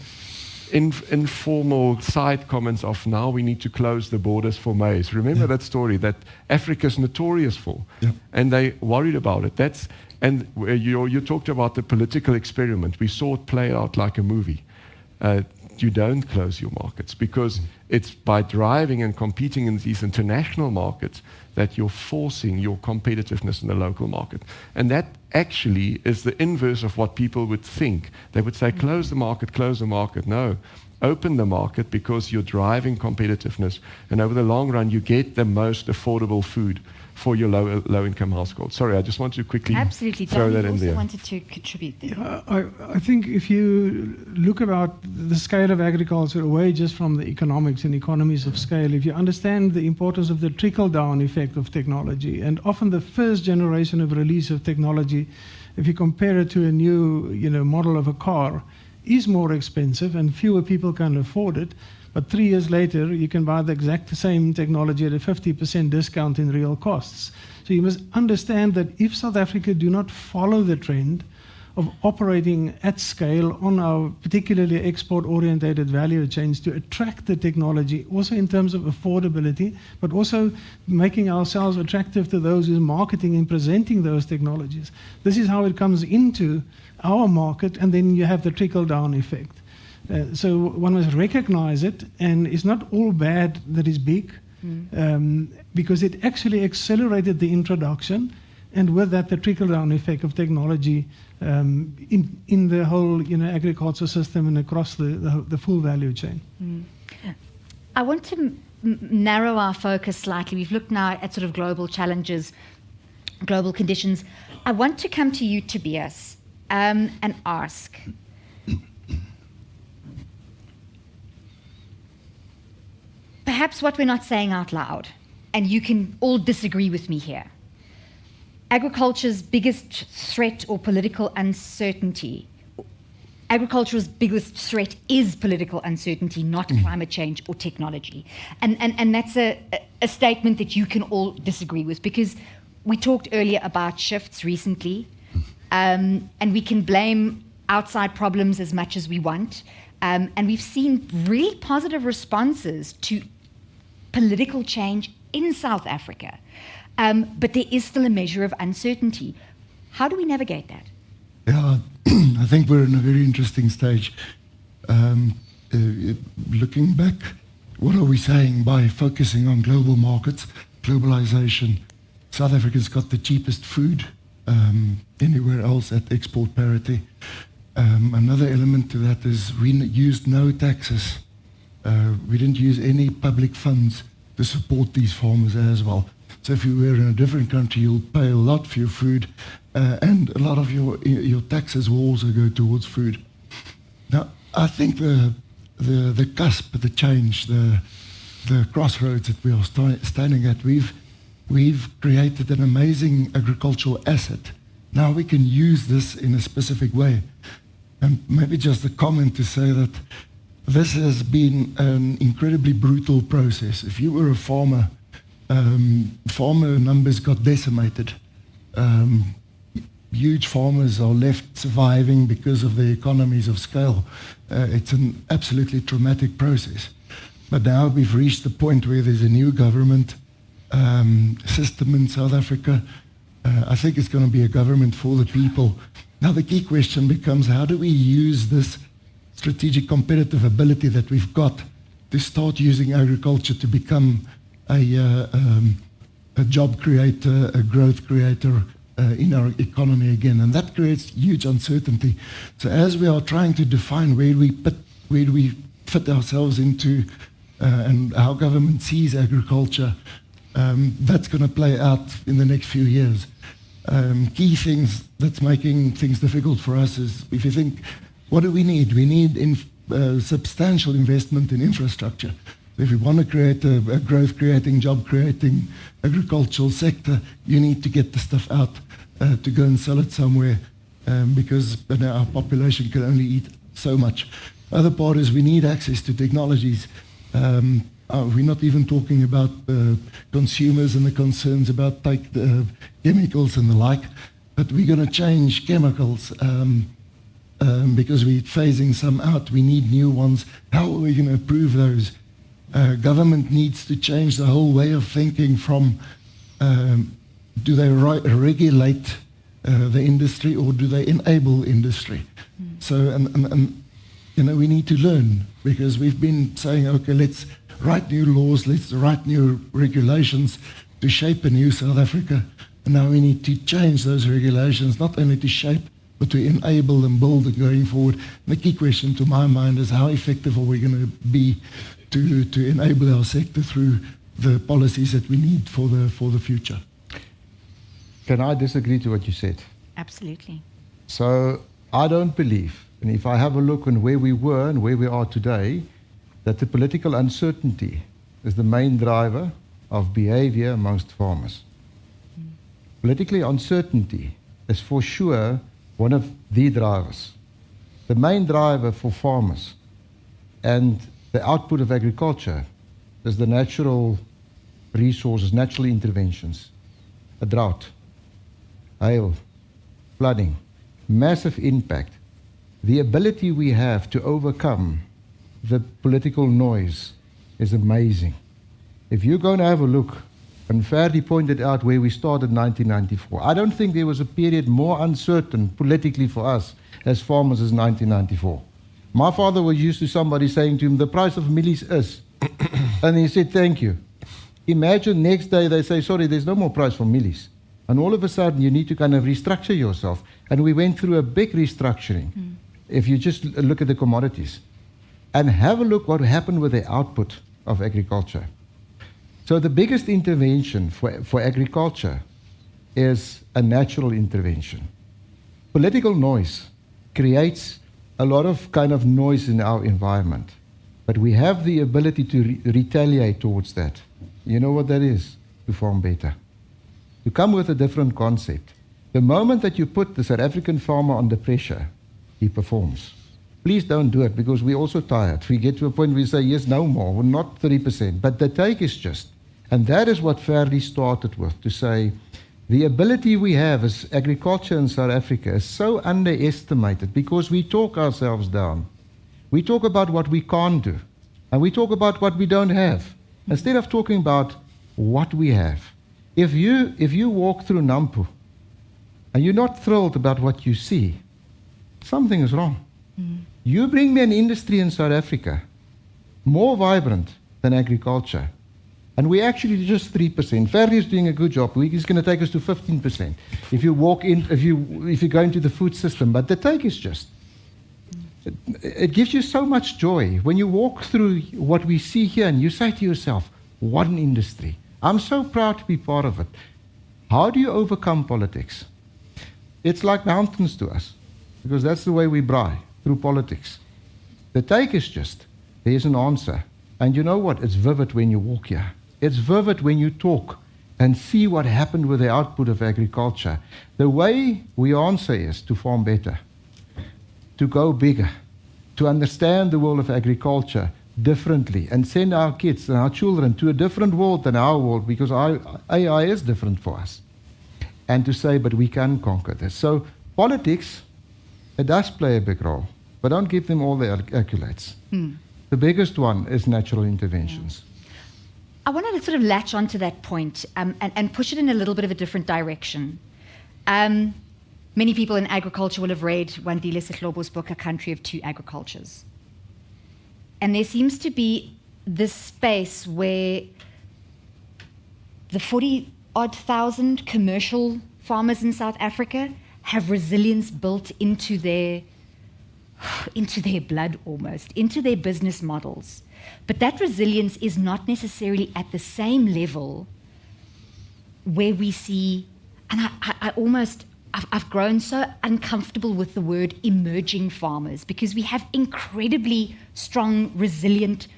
informal side comments of now we need to close the borders for maize. Remember that story that Africa's notorious for, and they worried about it. And you talked about the political experiment. We saw it play out like a movie. You don't close your markets because it's by driving and competing in these international markets that you're forcing your competitiveness in the local market. And that actually is the inverse of what people would think. They would say, close the market, close the market. No, open the market because you're driving competitiveness. And over the long run, you get the most affordable food for your low-income household. Sorry, I just want to quickly throw that in there. I wanted to contribute there. I think if you look about the scale of agriculture away just from the economics and economies of scale, if you understand the importance of the trickle-down effect of technology, and often the first generation of release of technology, if you compare it to a new model of a car, is more expensive and fewer people can afford it, but 3 years later you can buy the exact same technology at a 50% discount in real costs. So you must understand that if South Africa do not follow the trend of operating at scale on our particularly export-oriented value chains to attract the technology, also in terms of affordability, but also making ourselves attractive to those who are marketing and presenting those technologies. This is how it comes into our market, and then you have the trickle-down effect. So one must recognize it, and it's not all bad that is big, because it actually accelerated the introduction, and with that the trickle-down effect of technology in the whole agriculture system and across the full value chain. I want to narrow our focus slightly. We've looked now at sort of global challenges, global conditions. I want to come to you, Tobias, and ask, perhaps what we're not saying out loud, and you can all disagree with me here. Agriculture's biggest threat or political uncertainty. Agriculture's biggest threat is political uncertainty, not climate change or technology. And that's a statement that you can all disagree with, because we talked earlier about shifts recently, and we can blame outside problems as much as we want. And we've seen really positive responses to political change in South Africa. But there is still a measure of uncertainty. How do we navigate that? Yeah, I think we're in a very interesting stage. Looking back, what are we saying by focusing on global markets, globalization? South Africa's got the cheapest food anywhere else at export parity. Another element to that is we used no taxes. We didn't use any public funds to support these farmers as well. So if you were in a different country, you'll pay a lot for your food, and a lot of your taxes will also go towards food. Now, I think the cusp, the change, the crossroads that we are standing at, we've created an amazing agricultural asset. Now we can use this in a specific way. And maybe just a comment to say that this has been an incredibly brutal process. If you were a farmer, farmer numbers got decimated. Huge farmers are left surviving because of the economies of scale. It's an absolutely traumatic process. But now we've reached the point where there's a new government system in South Africa. I think it's going to be a government for the people. Now the key question becomes, how do we use this strategic competitive ability that we've got to start using agriculture to become a job creator, a growth creator in our economy again? And that creates huge uncertainty. So as we are trying to define where do we fit ourselves into and how government sees agriculture, that's going to play out in the next few years. Key things that's making things difficult for us is, if you think, what do we need? We need substantial investment in infrastructure. If you want to create a growth-creating, job-creating agricultural sector, you need to get the stuff out to go and sell it somewhere, because our population can only eat so much. Other part is we need access to technologies. We're not even talking about consumers and the concerns about chemicals and the like, but we're going to change chemicals because we're phasing some out. We need new ones. How are we going to approve those? Government needs to change the whole way of thinking from do they regulate the industry or do they enable industry? So, and we need to learn, because we've been saying, okay, let's write new laws, let's write new regulations to shape a new South Africa. And now we need to change those regulations, not only to shape, but to enable and build it going forward. And the key question to my mind is, how effective are we going to be to enable our sector through the policies that we need for the future? Can I disagree to what you said? Absolutely. So I don't believe, and if I have a look on where we were and where we are today, that the political uncertainty is the main driver of behavior amongst farmers. Political uncertainty is for sure one of the drivers. the main driver for farmers and the output of agriculture is the natural resources, natural interventions, a drought, hail, flooding, massive impact. The ability we have to overcome the political noise is amazing. If you're going to have a look, and Ferdi pointed out where we started in 1994, I don't think there was a period more uncertain politically for us as farmers as 1994. My father was used to somebody saying to him, the price of mealies is, and he said, thank you. Imagine next day they say, sorry, there's no more price for mealies. And all of a sudden you need to kind of restructure yourself. And we went through a big restructuring. If you just look at the commodities. And have a look what happened with the output of agriculture. So the biggest intervention for agriculture is a natural intervention. Political noise creates a lot of kind of noise in our environment. But we have the ability to retaliate towards that. You know what that is? To farm better. To come with a different concept. The moment that you put the South African farmer under pressure, he performs. Please don't do it because we're also tired. We get to a point where we say, yes, no more, well, not 30%. But the take is just. And that is what Ferdi started with, to say, the ability we have as agriculture in South Africa is so underestimated because we talk ourselves down. We talk about what we can't do. And we talk about what we don't have. Instead of talking about what we have. If you walk through Nampo and you're not thrilled about what you see, something is wrong. You bring me an industry in South Africa more vibrant than agriculture. And we actually just 3%. Ferdi is doing a good job. He's going to take us to 15%. If you walk in, if you go into the food system, but the take is just. It gives you so much joy when you walk through what we see here and you say to yourself, what an industry. I'm so proud to be part of it. How do you overcome politics? It's like mountains to us, because that's the way we braai, through politics. The take is just, there's an answer. And you know what? It's vivid when you walk here. It's vivid when you talk and see what happened with the output of agriculture. The way we answer is to farm better, to go bigger, to understand the world of agriculture differently and send our kids and our children to a different world than our world, because AI is different for us. And to say, but we can conquer this. So politics, it does play a big role, but don't give them all the accolades. The biggest one is natural interventions. I want to sort of latch onto that point and push it in a little bit of a different direction. Many people in agriculture will have read Wandile Sihlobo's book, A Country of Two Agricultures. And there seems to be this space where the 40-odd thousand commercial farmers in South Africa have resilience built into their blood almost, into their business models. But that resilience is not necessarily at the same level where we see, and I've grown so uncomfortable with the word emerging farmers, because we have incredibly strong, resilient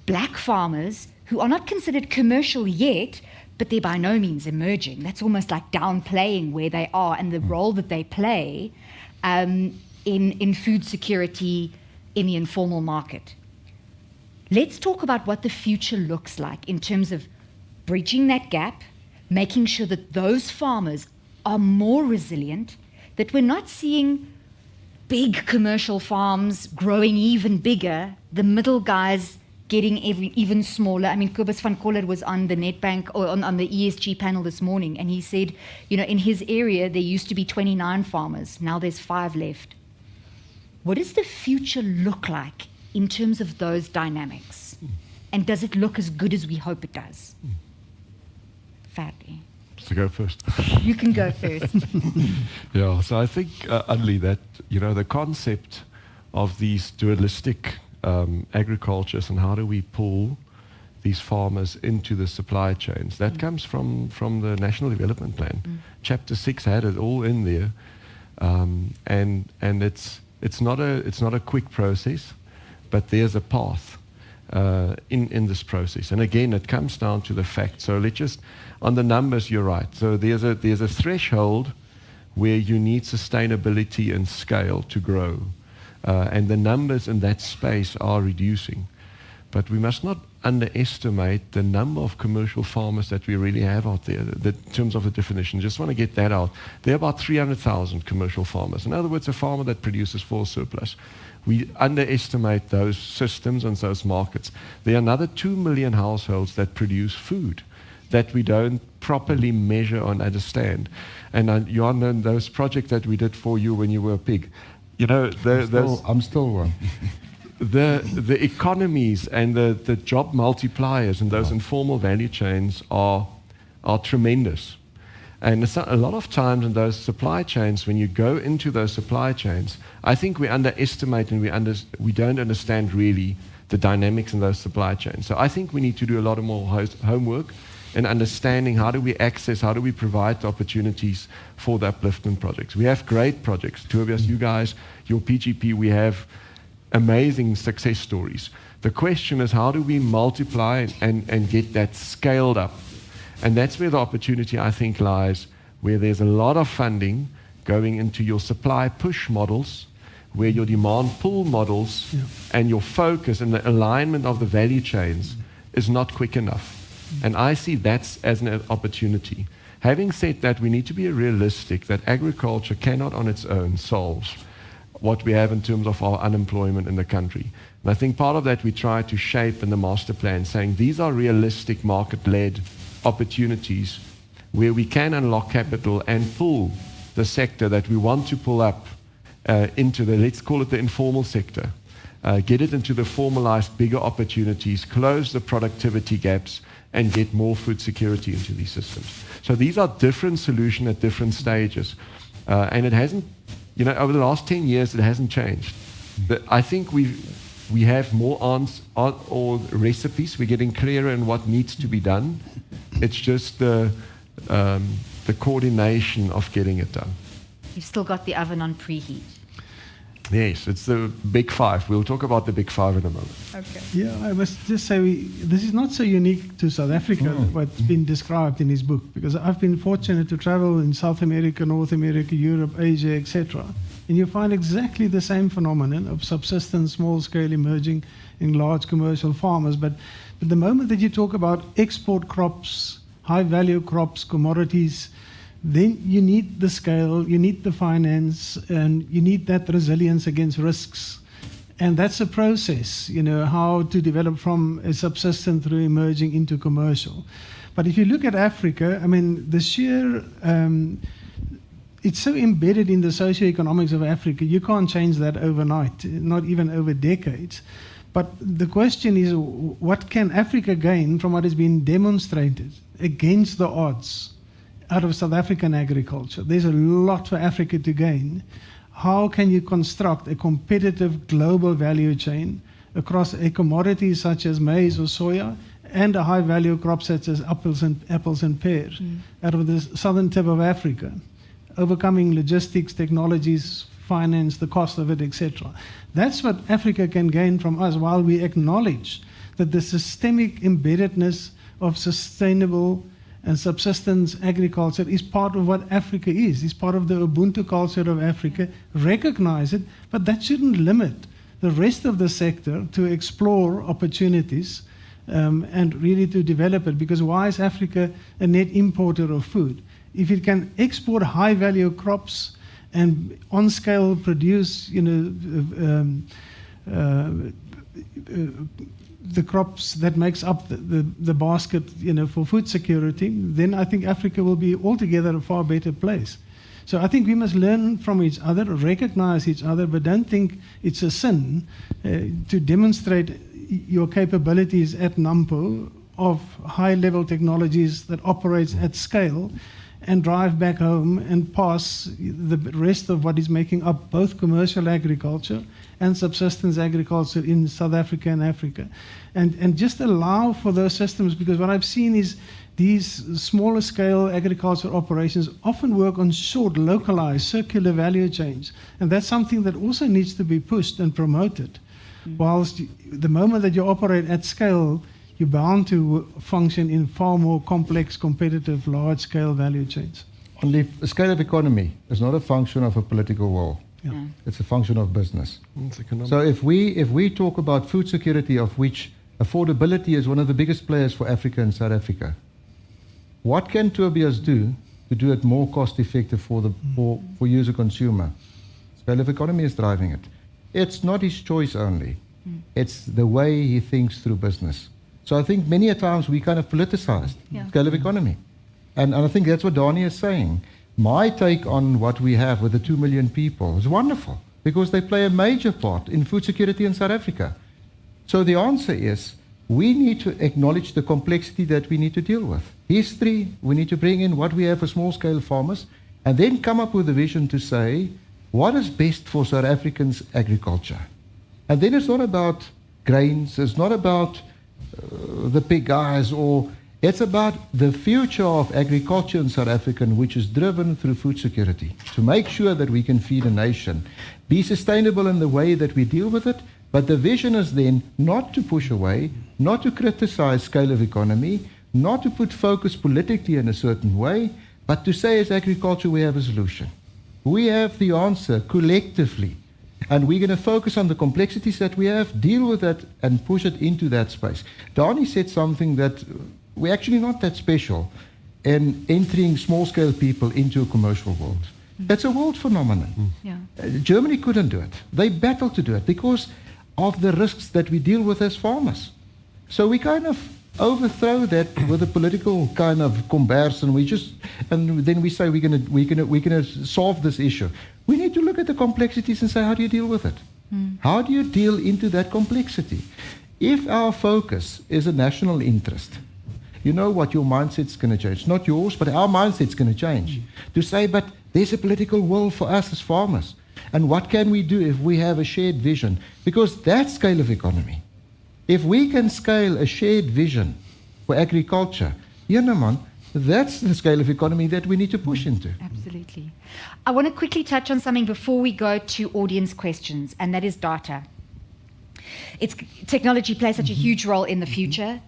black farmers who are not considered commercial yet, but they're by no means emerging. That's almost like downplaying where they are and the role that they play in food security in the informal market. Let's talk about what the future looks like in terms of bridging that gap, making sure that those farmers are more resilient, that we're not seeing big commercial farms growing even bigger, the middle guys getting even smaller. I mean, Kobus van Coller was on the Nedbank or on the ESG panel this morning, and he said, in his area there used to be 29 farmers, now there's 5 left. What does the future look like in terms of those dynamics? And does it look as good as we hope it does? Ferdi. To go first. You can go first. Yeah, so I think, Adli, that, the concept of these dualistic agricultures and how do we pull these farmers into the supply chains, that comes from the National Development Plan. Chapter 6 had it all in there. And it's not a quick process, but there's a path in this process. And again, it comes down to the fact. So let's just, on the numbers, you're right. So there's a threshold where you need sustainability and scale to grow. and the numbers in that space are reducing. But we must not underestimate the number of commercial farmers that we really have out there. In terms of the definition, just want to get that out. There are about 300,000 commercial farmers. In other words, a farmer that produces for surplus. We underestimate those systems and those markets. There are another 2 million households that produce food that we don't properly measure and understand. And Johan, those projects that we did for you when you were a pig, you know, I'm still one. The economies and the job multipliers in those informal value chains are tremendous. And a lot of times in those supply chains, when you go into those supply chains, I think we underestimate and we don't understand really the dynamics in those supply chains. So I think we need to do a lot of more homework and understanding how do we access, how do we provide the opportunities for the upliftment projects. We have great projects. Two of us, you guys, your PGP, we have amazing success stories. The question is how do we multiply and get that scaled up? And that's where the opportunity, I think, lies, where there's a lot of funding going into your supply push models, where your demand pull models and your focus and the alignment of the value chains is not quick enough. And I see that as an opportunity. Having said that, we need to be realistic that agriculture cannot on its own solve what we have in terms of our unemployment in the country. And I think part of that we try to shape in the master plan, saying these are realistic market-led opportunities where we can unlock capital and pull the sector that we want to pull up into the, let's call it the informal sector, get it into the formalized bigger opportunities, close the productivity gaps, and get more food security into these systems. So these are different solutions at different stages. And it hasn't, you know, over the last 10 years, it hasn't changed. But I think we have more or recipes. We're getting clearer in what needs to be done. It's just the coordination of getting it done. You've still got the oven on preheat. Yes, it's the big five. We'll talk about the big five in a moment. Okay. Yeah, I must just say this is not so unique to South Africa, what's been described in his book, because I've been fortunate to travel in South America, North America, Europe, Asia, etc. And you find exactly the same phenomenon of subsistence, small scale emerging in large commercial farmers. But the moment that you talk about export crops, high value crops, commodities, then you need the scale, you need the finance, and you need that resilience against risks. And that's a process, you know, how to develop from a subsistence through emerging into commercial. But if you look at Africa, I mean, the sheer, it's so embedded in the socioeconomics of Africa, you can't change that overnight, not even over decades. But the question is, what can Africa gain from what has been demonstrated against the odds out of South African agriculture? There's a lot for Africa to gain. How can you construct a competitive global value chain across a commodity such as maize or soya and a high value crop such as apples and pears out of the southern tip of Africa, overcoming logistics, technologies, finance, the cost of it, etc. That's what Africa can gain from us, while we acknowledge that the systemic embeddedness of sustainable and subsistence agriculture is part of what Africa is part of the Ubuntu culture of Africa. Recognize it, but that shouldn't limit the rest of the sector to explore opportunities and really to develop it. Because why is Africa a net importer of food? If it can export high value crops and on scale produce, you know, the crops that makes up the basket, you know, for food security, then I think Africa will be altogether a far better place. So I think we must learn from each other, recognize each other, but don't think it's a sin to demonstrate your capabilities at NAMPO of high-level technologies that operates at scale and drive back home and pass the rest of what is making up both commercial agriculture and subsistence agriculture in South Africa and Africa. And just allow for those systems, because what I've seen is these smaller scale agriculture operations often work on short, localized, circular value chains. And that's something that also needs to be pushed and promoted. Whilst the moment that you operate at scale, you're bound to function in far more complex, competitive, large-scale value chains. Only a scale of economy is not a function of a political will. It's a function of business. It's economic. So if we talk about food security, of which affordability is one of the biggest players for Africa and South Africa, what can Tobias do to do it more cost effective for you as a consumer? Scale of economy is driving it. It's not his choice only. It's the way he thinks through business. So I think many a times we kind of politicized scale of economy. And I think that's what Dani is saying. My take on what we have with the 2 million people is wonderful because they play a major part in food security in South Africa. So the answer is we need to acknowledge the complexity that we need to deal with. History, we need to bring in what we have for small-scale farmers and then come up with a vision to say what is best for South Africans' agriculture. And then it's not about grains, it's not about the big guys, or it's about the future of agriculture in South Africa, which is driven through food security, to make sure that we can feed a nation, be sustainable in the way that we deal with it, but the vision is then not to push away, not to criticize scale of economy, not to put focus politically in a certain way, but to say as agriculture we have a solution. We have the answer collectively. And we're going to focus on the complexities that we have, deal with that, and push it into that space. Dani said something that we're actually not that special in entering small-scale people into a commercial world. That's a world phenomenon. Germany couldn't do it. They battled to do it because of the risks that we deal with as farmers. So we kind of overthrow that with a political kind of comparison. And then we say we're going to solve this issue. We need to look at the complexities and say, how do you deal with it? How do you deal into that complexity? If our focus is a national interest, you know what, your mindset's going to change. Not yours, but our mindset's going to change. To say, but there's a political will for us as farmers. And what can we do if we have a shared vision? Because that's scale of economy. If we can scale a shared vision for agriculture, that's the scale of economy that we need to push into. Absolutely. I want to quickly touch on something before we go to audience questions, and that is data. Technology plays such a huge role in the future,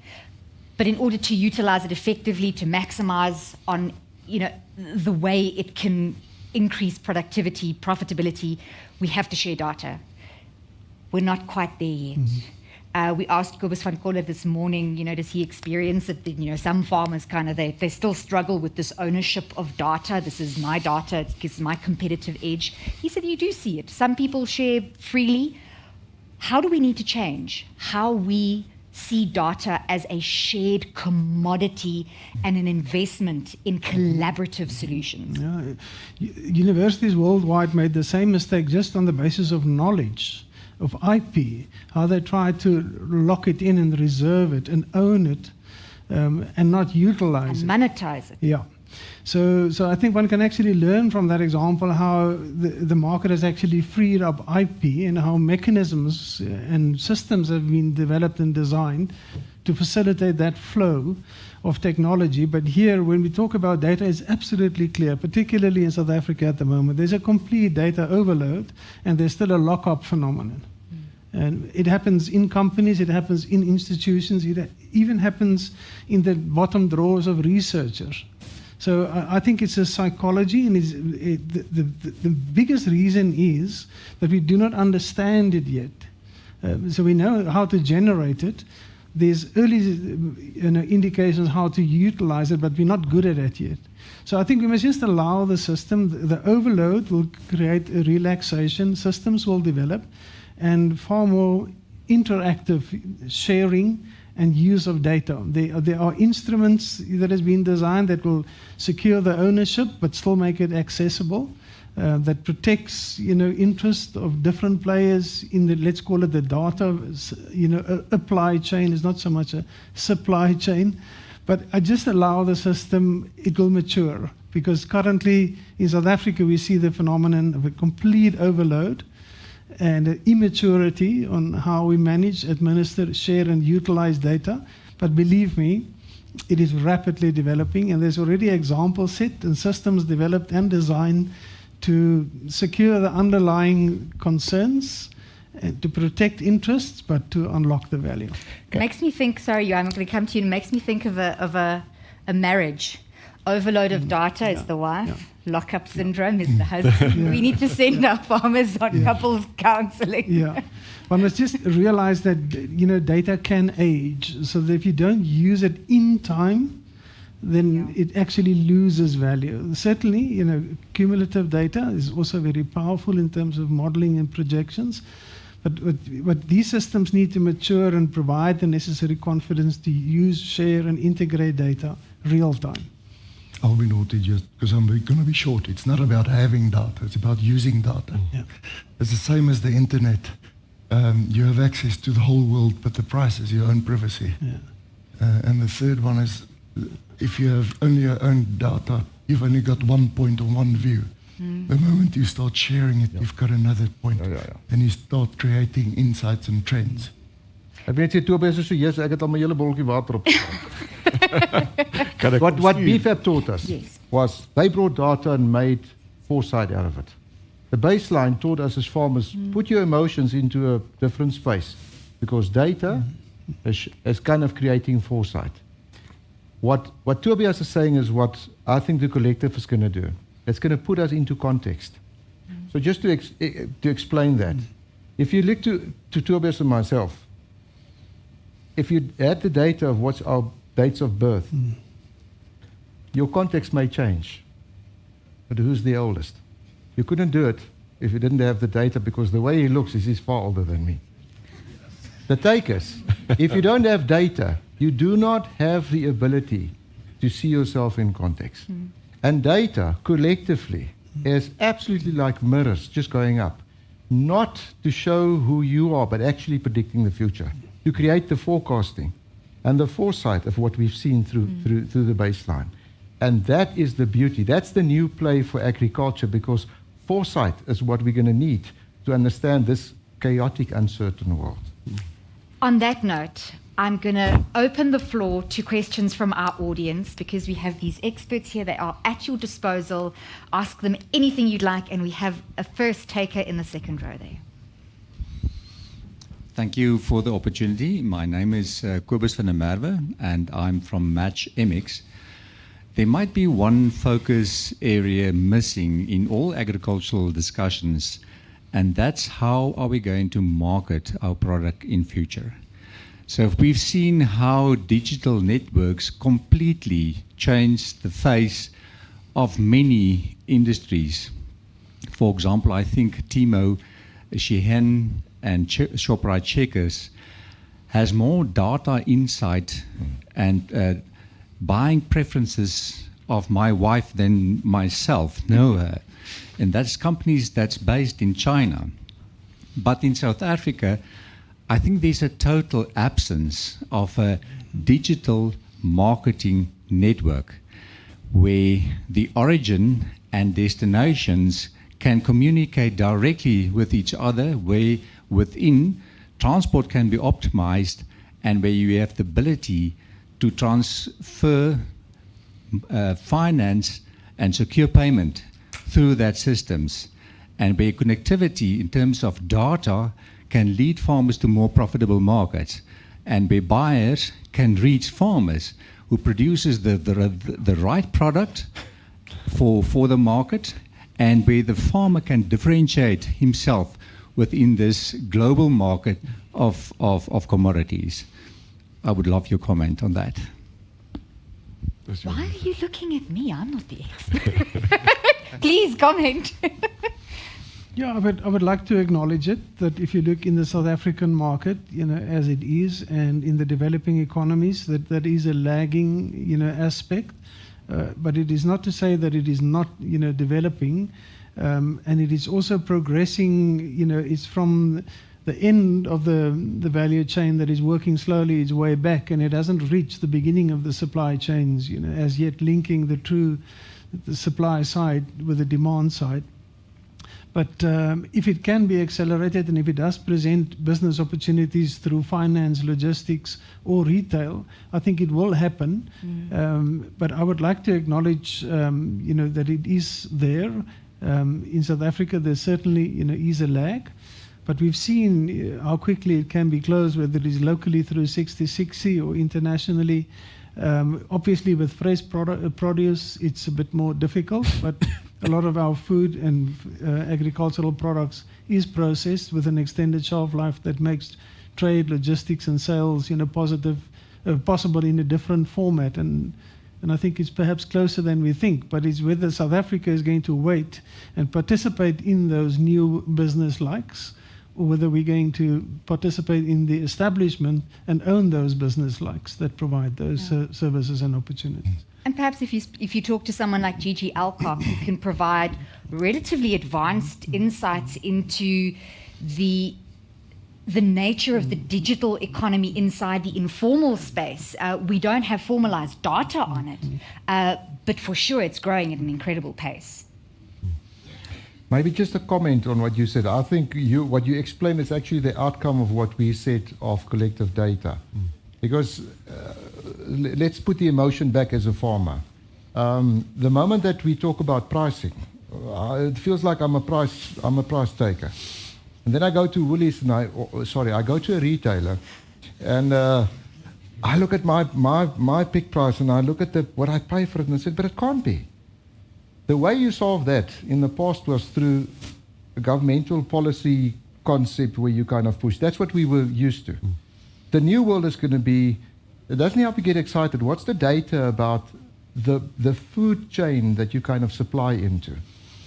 but in order to utilize it effectively, to maximize on the way it can increase productivity, profitability, we have to share data. We're not quite there yet. We asked Kobus van Coller this morning, does he experience that, some farmers they still struggle with this ownership of data. This is my data, it gives my competitive edge. He said, you do see it. Some people share freely. How do we need to change how we see data as a shared commodity and an investment in collaborative solutions? Universities worldwide made the same mistake just on the basis of knowledge, of IP, how they try to lock it in and reserve it and own it and not utilize and monetize it. Yeah. So I think one can actually learn from that example how the market has actually freed up IP and how mechanisms and systems have been developed and designed to facilitate that flow of technology. But here, when we talk about data, it's absolutely clear, particularly in South Africa at the moment, there's a complete data overload and there's still a lock-up phenomenon. And it happens in companies, it happens in institutions, it even happens in the bottom drawers of researchers. So I think it's a psychology, and the biggest reason is that we do not understand it yet. So we know how to generate it. There's early indications how to utilize it, but we're not good at it yet. So I think we must just allow the system. The overload will create a relaxation. Systems will develop, and far more interactive sharing and use of data. There are instruments that has been designed that will secure the ownership but still make it accessible, that protects interest of different players in the, let's call it the data, apply chain is not so much a supply chain, but I just allow the system, it will mature, because currently in South Africa we see the phenomenon of a complete overload and immaturity on how we manage, administer, share, and utilize data. But believe me, it is rapidly developing, and there's already examples set and systems developed and designed to secure the underlying concerns, and to protect interests, but to unlock the value. It makes me think, sorry, I'm going to come to you, it makes me think of a marriage Overload of data is the wife. Lockup syndrome is the husband. We need to send our farmers on couples counseling. Yeah. One must just realize that, data can age. So that if you don't use it in time, then it actually loses value. Certainly, cumulative data is also very powerful in terms of modeling and projections. But these systems need to mature and provide the necessary confidence to use, share, and integrate data real time. I'll be naughty just because I'm going to be short. It's not about having data, it's about using data. Yeah. It's the same as the internet. You have access to the whole world, but the price is your own privacy. Yeah. And the third one is, if you have only your own data, you've only got one point or one view. The moment you start sharing it, you've got another point. And you start creating insights and trends. Ek weet jy Tobias is so yes, ek het al my hele botteltjie water op. What BFAP taught us was they brought data and made foresight out of it. The baseline taught us as farmers, put your emotions into a different space because data is kind of creating foresight. What Tobias is saying is what I think the collective is going to do. It's going to put us into context. So just to explain that, if you look to Tobias and myself, if you had the data of what's our dates of birth, your context may change. But who's the oldest? You couldn't do it if you didn't have the data because the way he looks is he's far older than me. The takers, if you don't have data, you do not have the ability to see yourself in context. And data, collectively, is absolutely like mirrors just going up. Not to show who you are, but actually predicting the future. To create the forecasting and the foresight of what we've seen through the baseline. And that is the beauty. That's the new play for agriculture because foresight is what we're going to need to understand this chaotic, uncertain world. On that note, I'm going to open the floor to questions from our audience because we have these experts here that are at your disposal. Ask them anything you'd like, and we have a first taker in the second row there. Thank you for the opportunity. My name is Kobus van der Merwe, and I'm from Match MX. There might be one focus area missing in all agricultural discussions, and that's how are we going to market our product in future. So if we've seen how digital networks completely changed the face of many industries. For example, I think Timo, Shein, and Shoprite Checkers has more data insight and buying preferences of my wife than myself know her. And that's companies that's based in China. But in South Africa, I think there's a total absence of a digital marketing network where the origin and destinations can communicate directly with each other, where within transport can be optimized and where you have the ability to transfer finance and secure payment through that systems, and where connectivity in terms of data can lead farmers to more profitable markets, and where buyers can reach farmers who produces the right product for the market, and where the farmer can differentiate himself within this global market of commodities. I would love your comment on that. Why are you looking at me? I'm not the expert. Please comment. Yeah, I would like to acknowledge it, that if you look in the South African market, as it is, and in the developing economies, that is a lagging, aspect. But it is not to say that it is not, developing, and it is also progressing. It's from the end of the value chain that is working slowly its way back, and it hasn't reached the beginning of the supply chains, as yet linking the supply side with the demand side. But if it can be accelerated and if it does present business opportunities through finance, logistics, or retail, I think it will happen. But I would like to acknowledge, that it is there. In South Africa, there certainly, is a lag. But we've seen how quickly it can be closed, whether it is locally through 60/60 or internationally. Obviously, with fresh produce, it's a bit more difficult, but a lot of our food and agricultural products is processed with an extended shelf life that makes trade, logistics, and sales, possible in a different format. And I think it's perhaps closer than we think, but it's whether South Africa is going to wait and participate in those new business likes, or whether we're going to participate in the establishment and own those business likes that provide those services and opportunities. And perhaps if you talk to someone like Gigi Alcock, who can provide relatively advanced insights into the nature of the digital economy inside the informal space. We don't have formalized data on it, but for sure it's growing at an incredible pace. Maybe just a comment on what you said. I think what you explained is actually the outcome of what we said of collective data. Because let's put the emotion back as a farmer. The moment that we talk about pricing, it feels like I'm a price taker. And then I go to Woolies and I go to a retailer, and I look at my pick price and I look at what I pay for it, and I said, but it can't be. The way you solve that in the past was through a governmental policy concept where you kind of push. That's what we were used to. The new world is going to be, it doesn't help you get excited. What's the data about the food chain that you kind of supply into?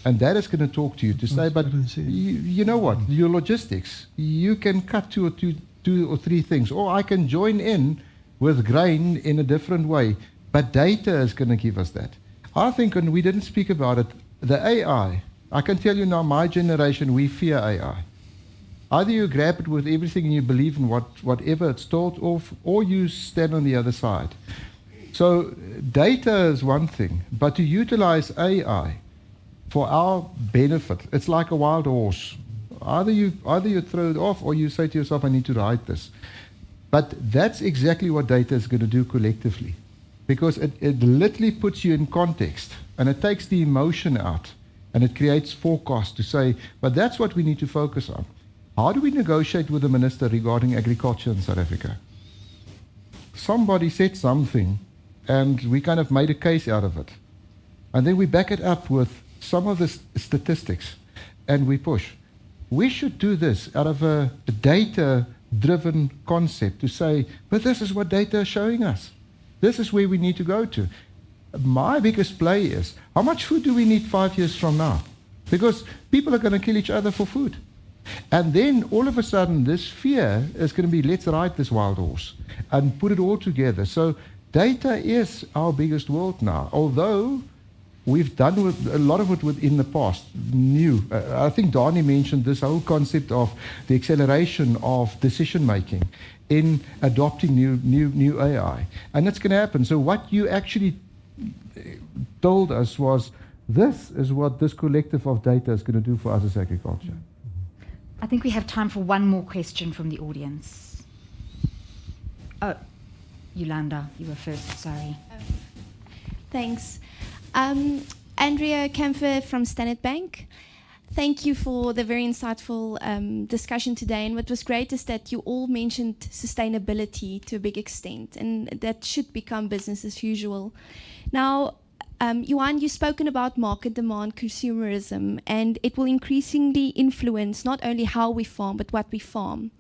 And that is going to talk to you to say, but you know what, your logistics, you can cut two or three things, or I can join in with grain in a different way, but data is going to give us that. I think, and we didn't speak about it, the AI, I can tell you now, my generation, we fear AI. Either you grab it with everything and you believe in whatever it's told of, or you stand on the other side. So data is one thing, but to utilize AI for our benefit, it's like a wild horse. Either you throw it off, or you say to yourself, I need to ride this. But that's exactly what data is going to do collectively, because it literally puts you in context, and it takes the emotion out, and it creates forecast to say, but that's what we need to focus on. How do we negotiate with the minister regarding agriculture in South Africa? Somebody said something, and we kind of made a case out of it. And then we back it up with some of the statistics, and we push. We should do this out of a data-driven concept to say, but this is what data is showing us. This is where we need to go to. My biggest play is, how much food do we need 5 years from now? Because people are going to kill each other for food. And then all of a sudden, this fear is going to be, let's ride this wild horse and put it all together. So data is our biggest world now, although we've done a lot of it in the past, new. I think Dani mentioned this whole concept of the acceleration of decision-making in adopting new AI. And that's going to happen. So what you actually told us was, this is what this collective of data is going to do for us as agriculture. I think we have time for one more question from the audience. Oh, Yolanda, you were first, sorry. Thanks. Andrea Kempfer from Standard Bank. Thank you for the very insightful discussion today. And what was great is that you all mentioned sustainability to a big extent, and that should become business as usual. Now, Johan, you've spoken about market demand, consumerism, and it will increasingly influence not only how we farm, but what we farm.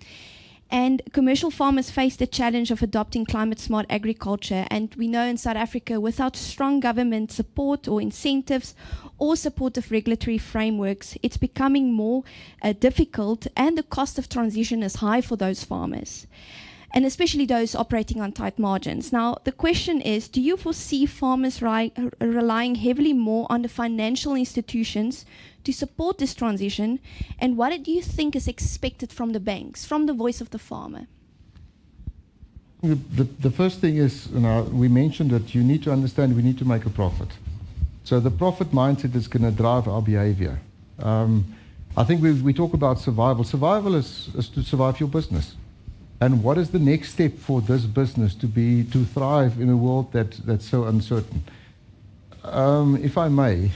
And commercial farmers face the challenge of adopting climate-smart agriculture. And we know in South Africa, without strong government support or incentives or supportive regulatory frameworks, it's becoming more difficult, and the cost of transition is high for those farmers, and especially those operating on tight margins. Now, the question is, do you foresee farmers relying heavily more on the financial institutions to support this transition? And what do you think is expected from the banks, from the voice of the farmer? The first thing is, we mentioned that you need to understand we need to make a profit. So the profit mindset is going to drive our behavior. I think we talk about survival. Survival is to survive your business. And what is the next step for this business to thrive in a world that's so uncertain? If I may,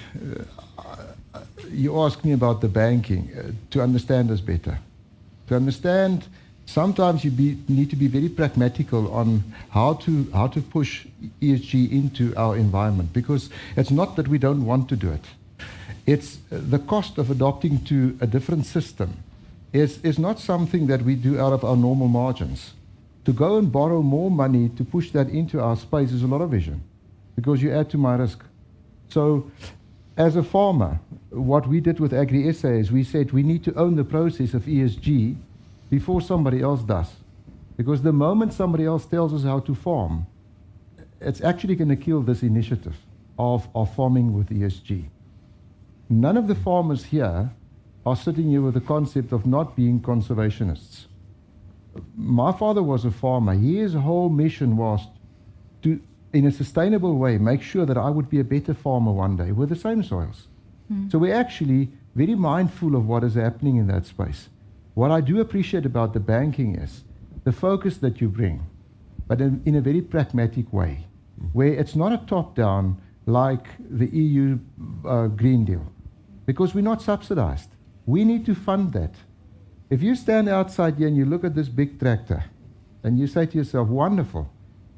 you asked me about the banking, to understand this better. To understand sometimes you need to be very pragmatical on how to push ESG into our environment, because it's not that we don't want to do it. It's the cost of adopting to a different system is not something that we do out of our normal margins. To go and borrow more money to push that into our space is a lot of vision, because you add to my risk. So as a farmer, what we did with Agri-SA is we said we need to own the process of ESG before somebody else does. Because the moment somebody else tells us how to farm, it's actually going to kill this initiative of farming with ESG. None of the farmers here are sitting here with the concept of not being conservationists. My father was a farmer. His whole mission was to, in a sustainable way, make sure that I would be a better farmer one day with the same soils. So we're actually very mindful of what is happening in that space. What I do appreciate about the banking is the focus that you bring, but in a very pragmatic way, where it's not a top-down like the EU Green Deal, because we're not subsidized. We need to fund that. If you stand outside here and you look at this big tractor and you say to yourself, wonderful,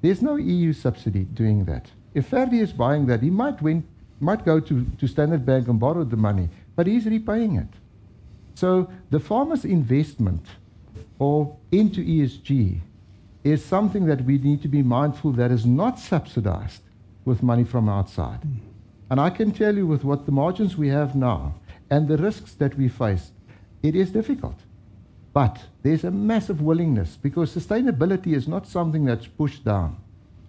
there's no EU subsidy doing that. If Ferdi is buying that, he might go to Standard Bank and borrow the money, but he's repaying it. So the farmer's investment into ESG is something that we need to be mindful that is not subsidized with money from outside. And I can tell you, with what the margins we have now and the risks that we face, it is difficult. But there's a massive willingness, because sustainability is not something that's pushed down.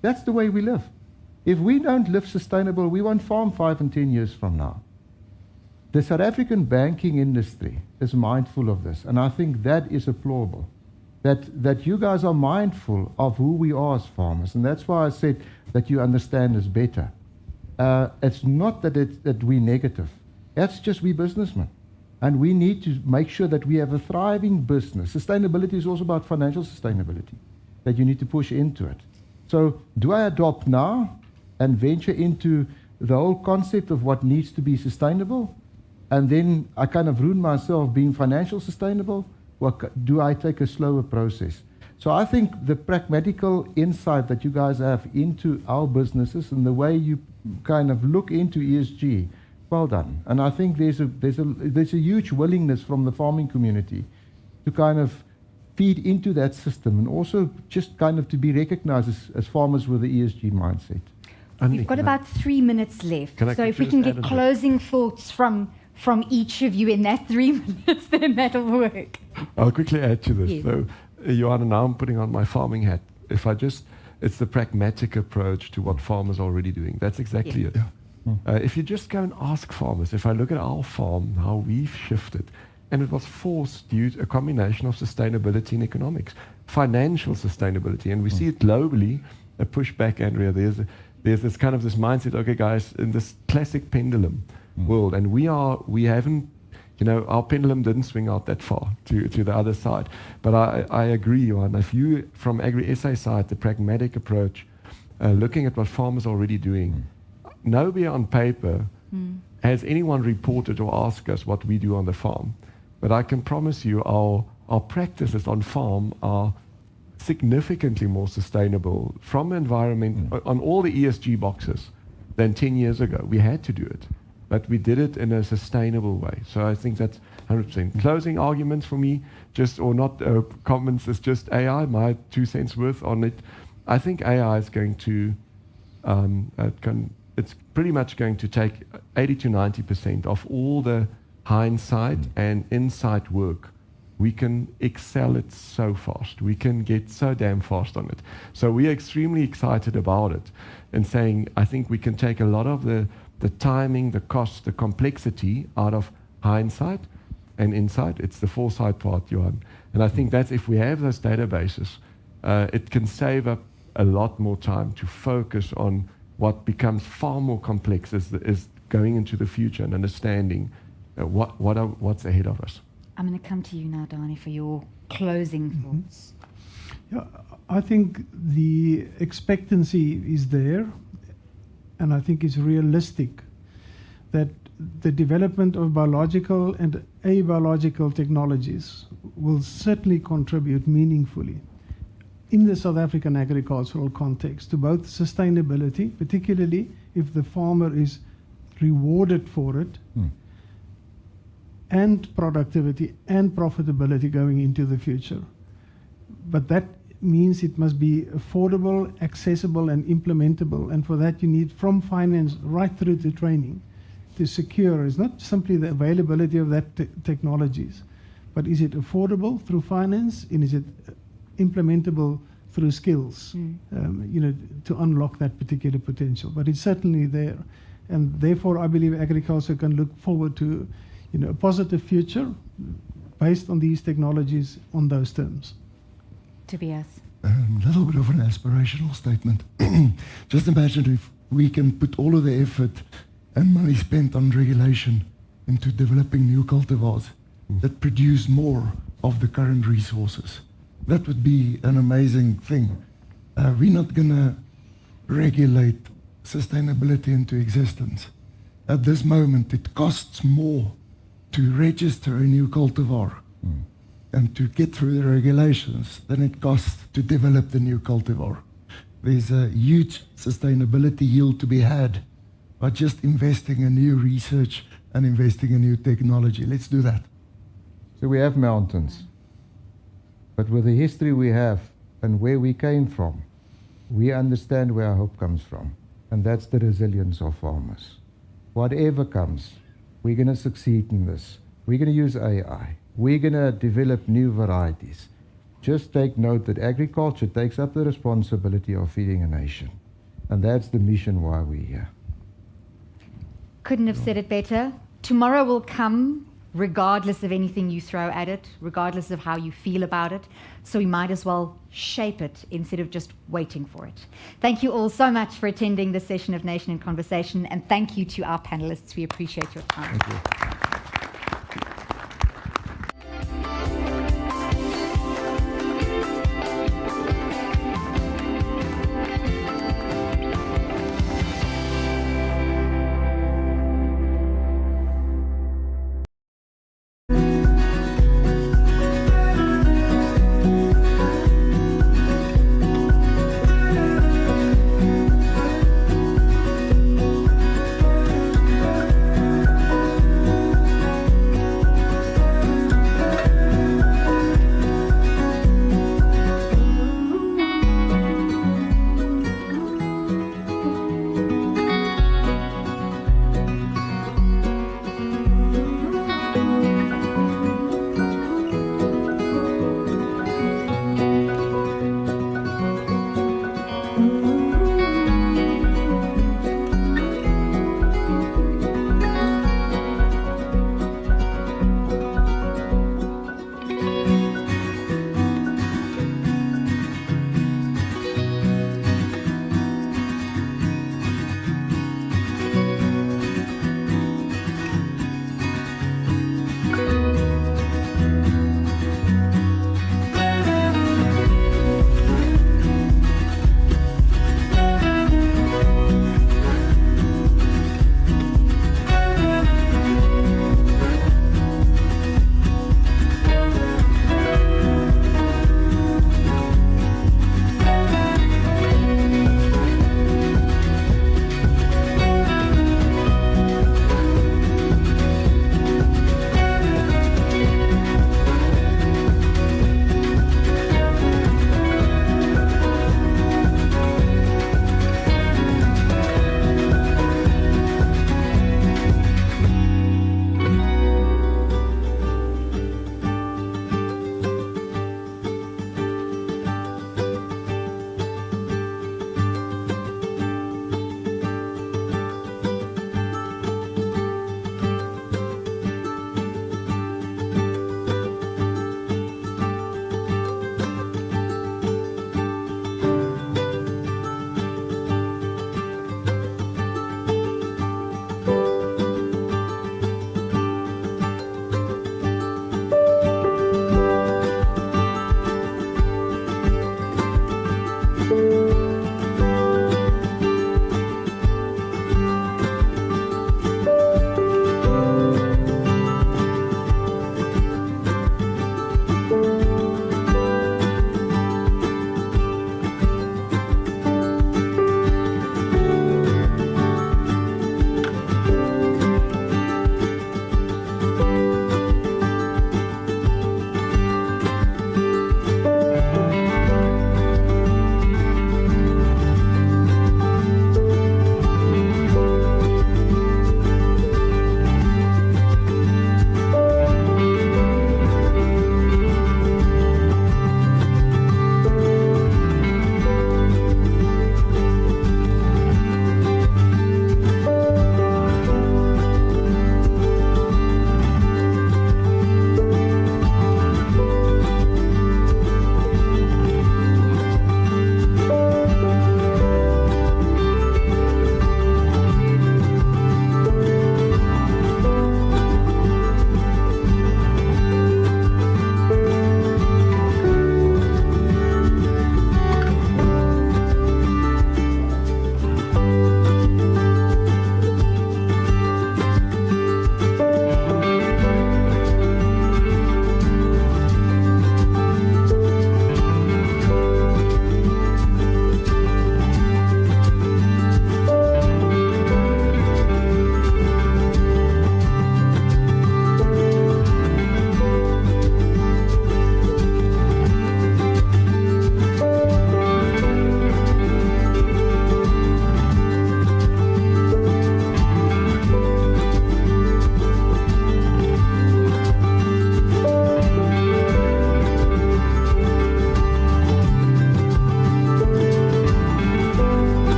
That's the way we live. If we don't live sustainable, we won't farm 5 and 10 years from now. The South African banking industry is mindful of this, and I think that is applaudable. That you guys are mindful of who we are as farmers, and that's why I said that you understand us better. It's not that we're negative. That's just we businessmen. And we need to make sure that we have a thriving business. Sustainability is also about financial sustainability, that you need to push into it. So do I adopt now and venture into the whole concept of what needs to be sustainable, and then I kind of ruin myself being financial sustainable? Or do I take a slower process? So I think the pragmatical insight that you guys have into our businesses and the way you kind of look into ESG, well done. And I think there's a huge willingness from the farming community to kind of feed into that system, and also just kind of to be recognized as farmers with the ESG mindset. We've got about 3 minutes left. So if we can get closing thoughts from each of you in that 3 minutes, then that'll work. I'll quickly add to this. Yes. So, Johanna, now I'm putting on my farming hat. It's the pragmatic approach to what farmers are already doing. That's exactly it. If you just go and ask farmers, if I look at our farm, how we've shifted, and it was forced due to a combination of sustainability and economics, financial sustainability, and we see it globally, a pushback, Andrea, there's this kind of this mindset, okay guys, in this classic pendulum world, and we haven't, our pendulum didn't swing out that far to the other side. But I agree, Johan, if you, from Agri-SA side, the pragmatic approach, looking at what farmers are already doing, nowhere on paper has anyone reported or asked us what we do on the farm. But I can promise you our practices on farm are significantly more sustainable from environment on all the ESG boxes than 10 years ago. We had to do it, but we did it in a sustainable way. So I think that's 100%. Closing arguments for me, comments, is just AI, my 2 cents worth on it. I think AI is going to, it's pretty much going to take 80 to 90% of all the hindsight and insight work. We can excel it so fast. We can get so damn fast on it. So we are extremely excited about it, and saying, I think we can take a lot of the timing, the cost, the complexity out of hindsight and insight. It's the foresight part, Johan. And I think that's, if we have those databases, it can save up a lot more time to focus on what becomes far more complex is going into the future and understanding what's ahead of us. I'm going to come to you now, Dani, for your closing thoughts. Yeah, I think the expectancy is there, and I think it's realistic that the development of biological and abiological technologies will certainly contribute meaningfully in the South African agricultural context to both sustainability, particularly if the farmer is rewarded for it, and productivity and profitability going into the future. But that means it must be affordable, accessible, and implementable. And for that, you need from finance right through to training to secure. It's not simply the availability of that technologies, but is it affordable through finance, and is it implementable through skills, to unlock that particular potential. But it's certainly there. And therefore, I believe agriculture can look forward to a positive future based on these technologies on those terms. Tobias. A little bit of an aspirational statement. Just imagine if we can put all of the effort and money spent on regulation into developing new cultivars that produce more of the current resources. That would be an amazing thing. We're not going to regulate sustainability into existence. At this moment, it costs more to register a new cultivar and to get through the regulations than it costs to develop the new cultivar. There's a huge sustainability yield to be had by just investing in new research and investing in new technology. Let's do that. So we have mountains, but with the history we have and where we came from, we understand where our hope comes from, and that's the resilience of farmers. Whatever comes, we're going to succeed in this. We're going to use AI. We're going to develop new varieties. Just take note that agriculture takes up the responsibility of feeding a nation, and that's the mission why we're here. Couldn't have said it better. Tomorrow will come regardless of anything you throw at it, regardless of how you feel about it. So we might as well shape it instead of just waiting for it. Thank you all so much for attending this session of Nation in Conversation, and thank you to our panelists. We appreciate your time. Thank you.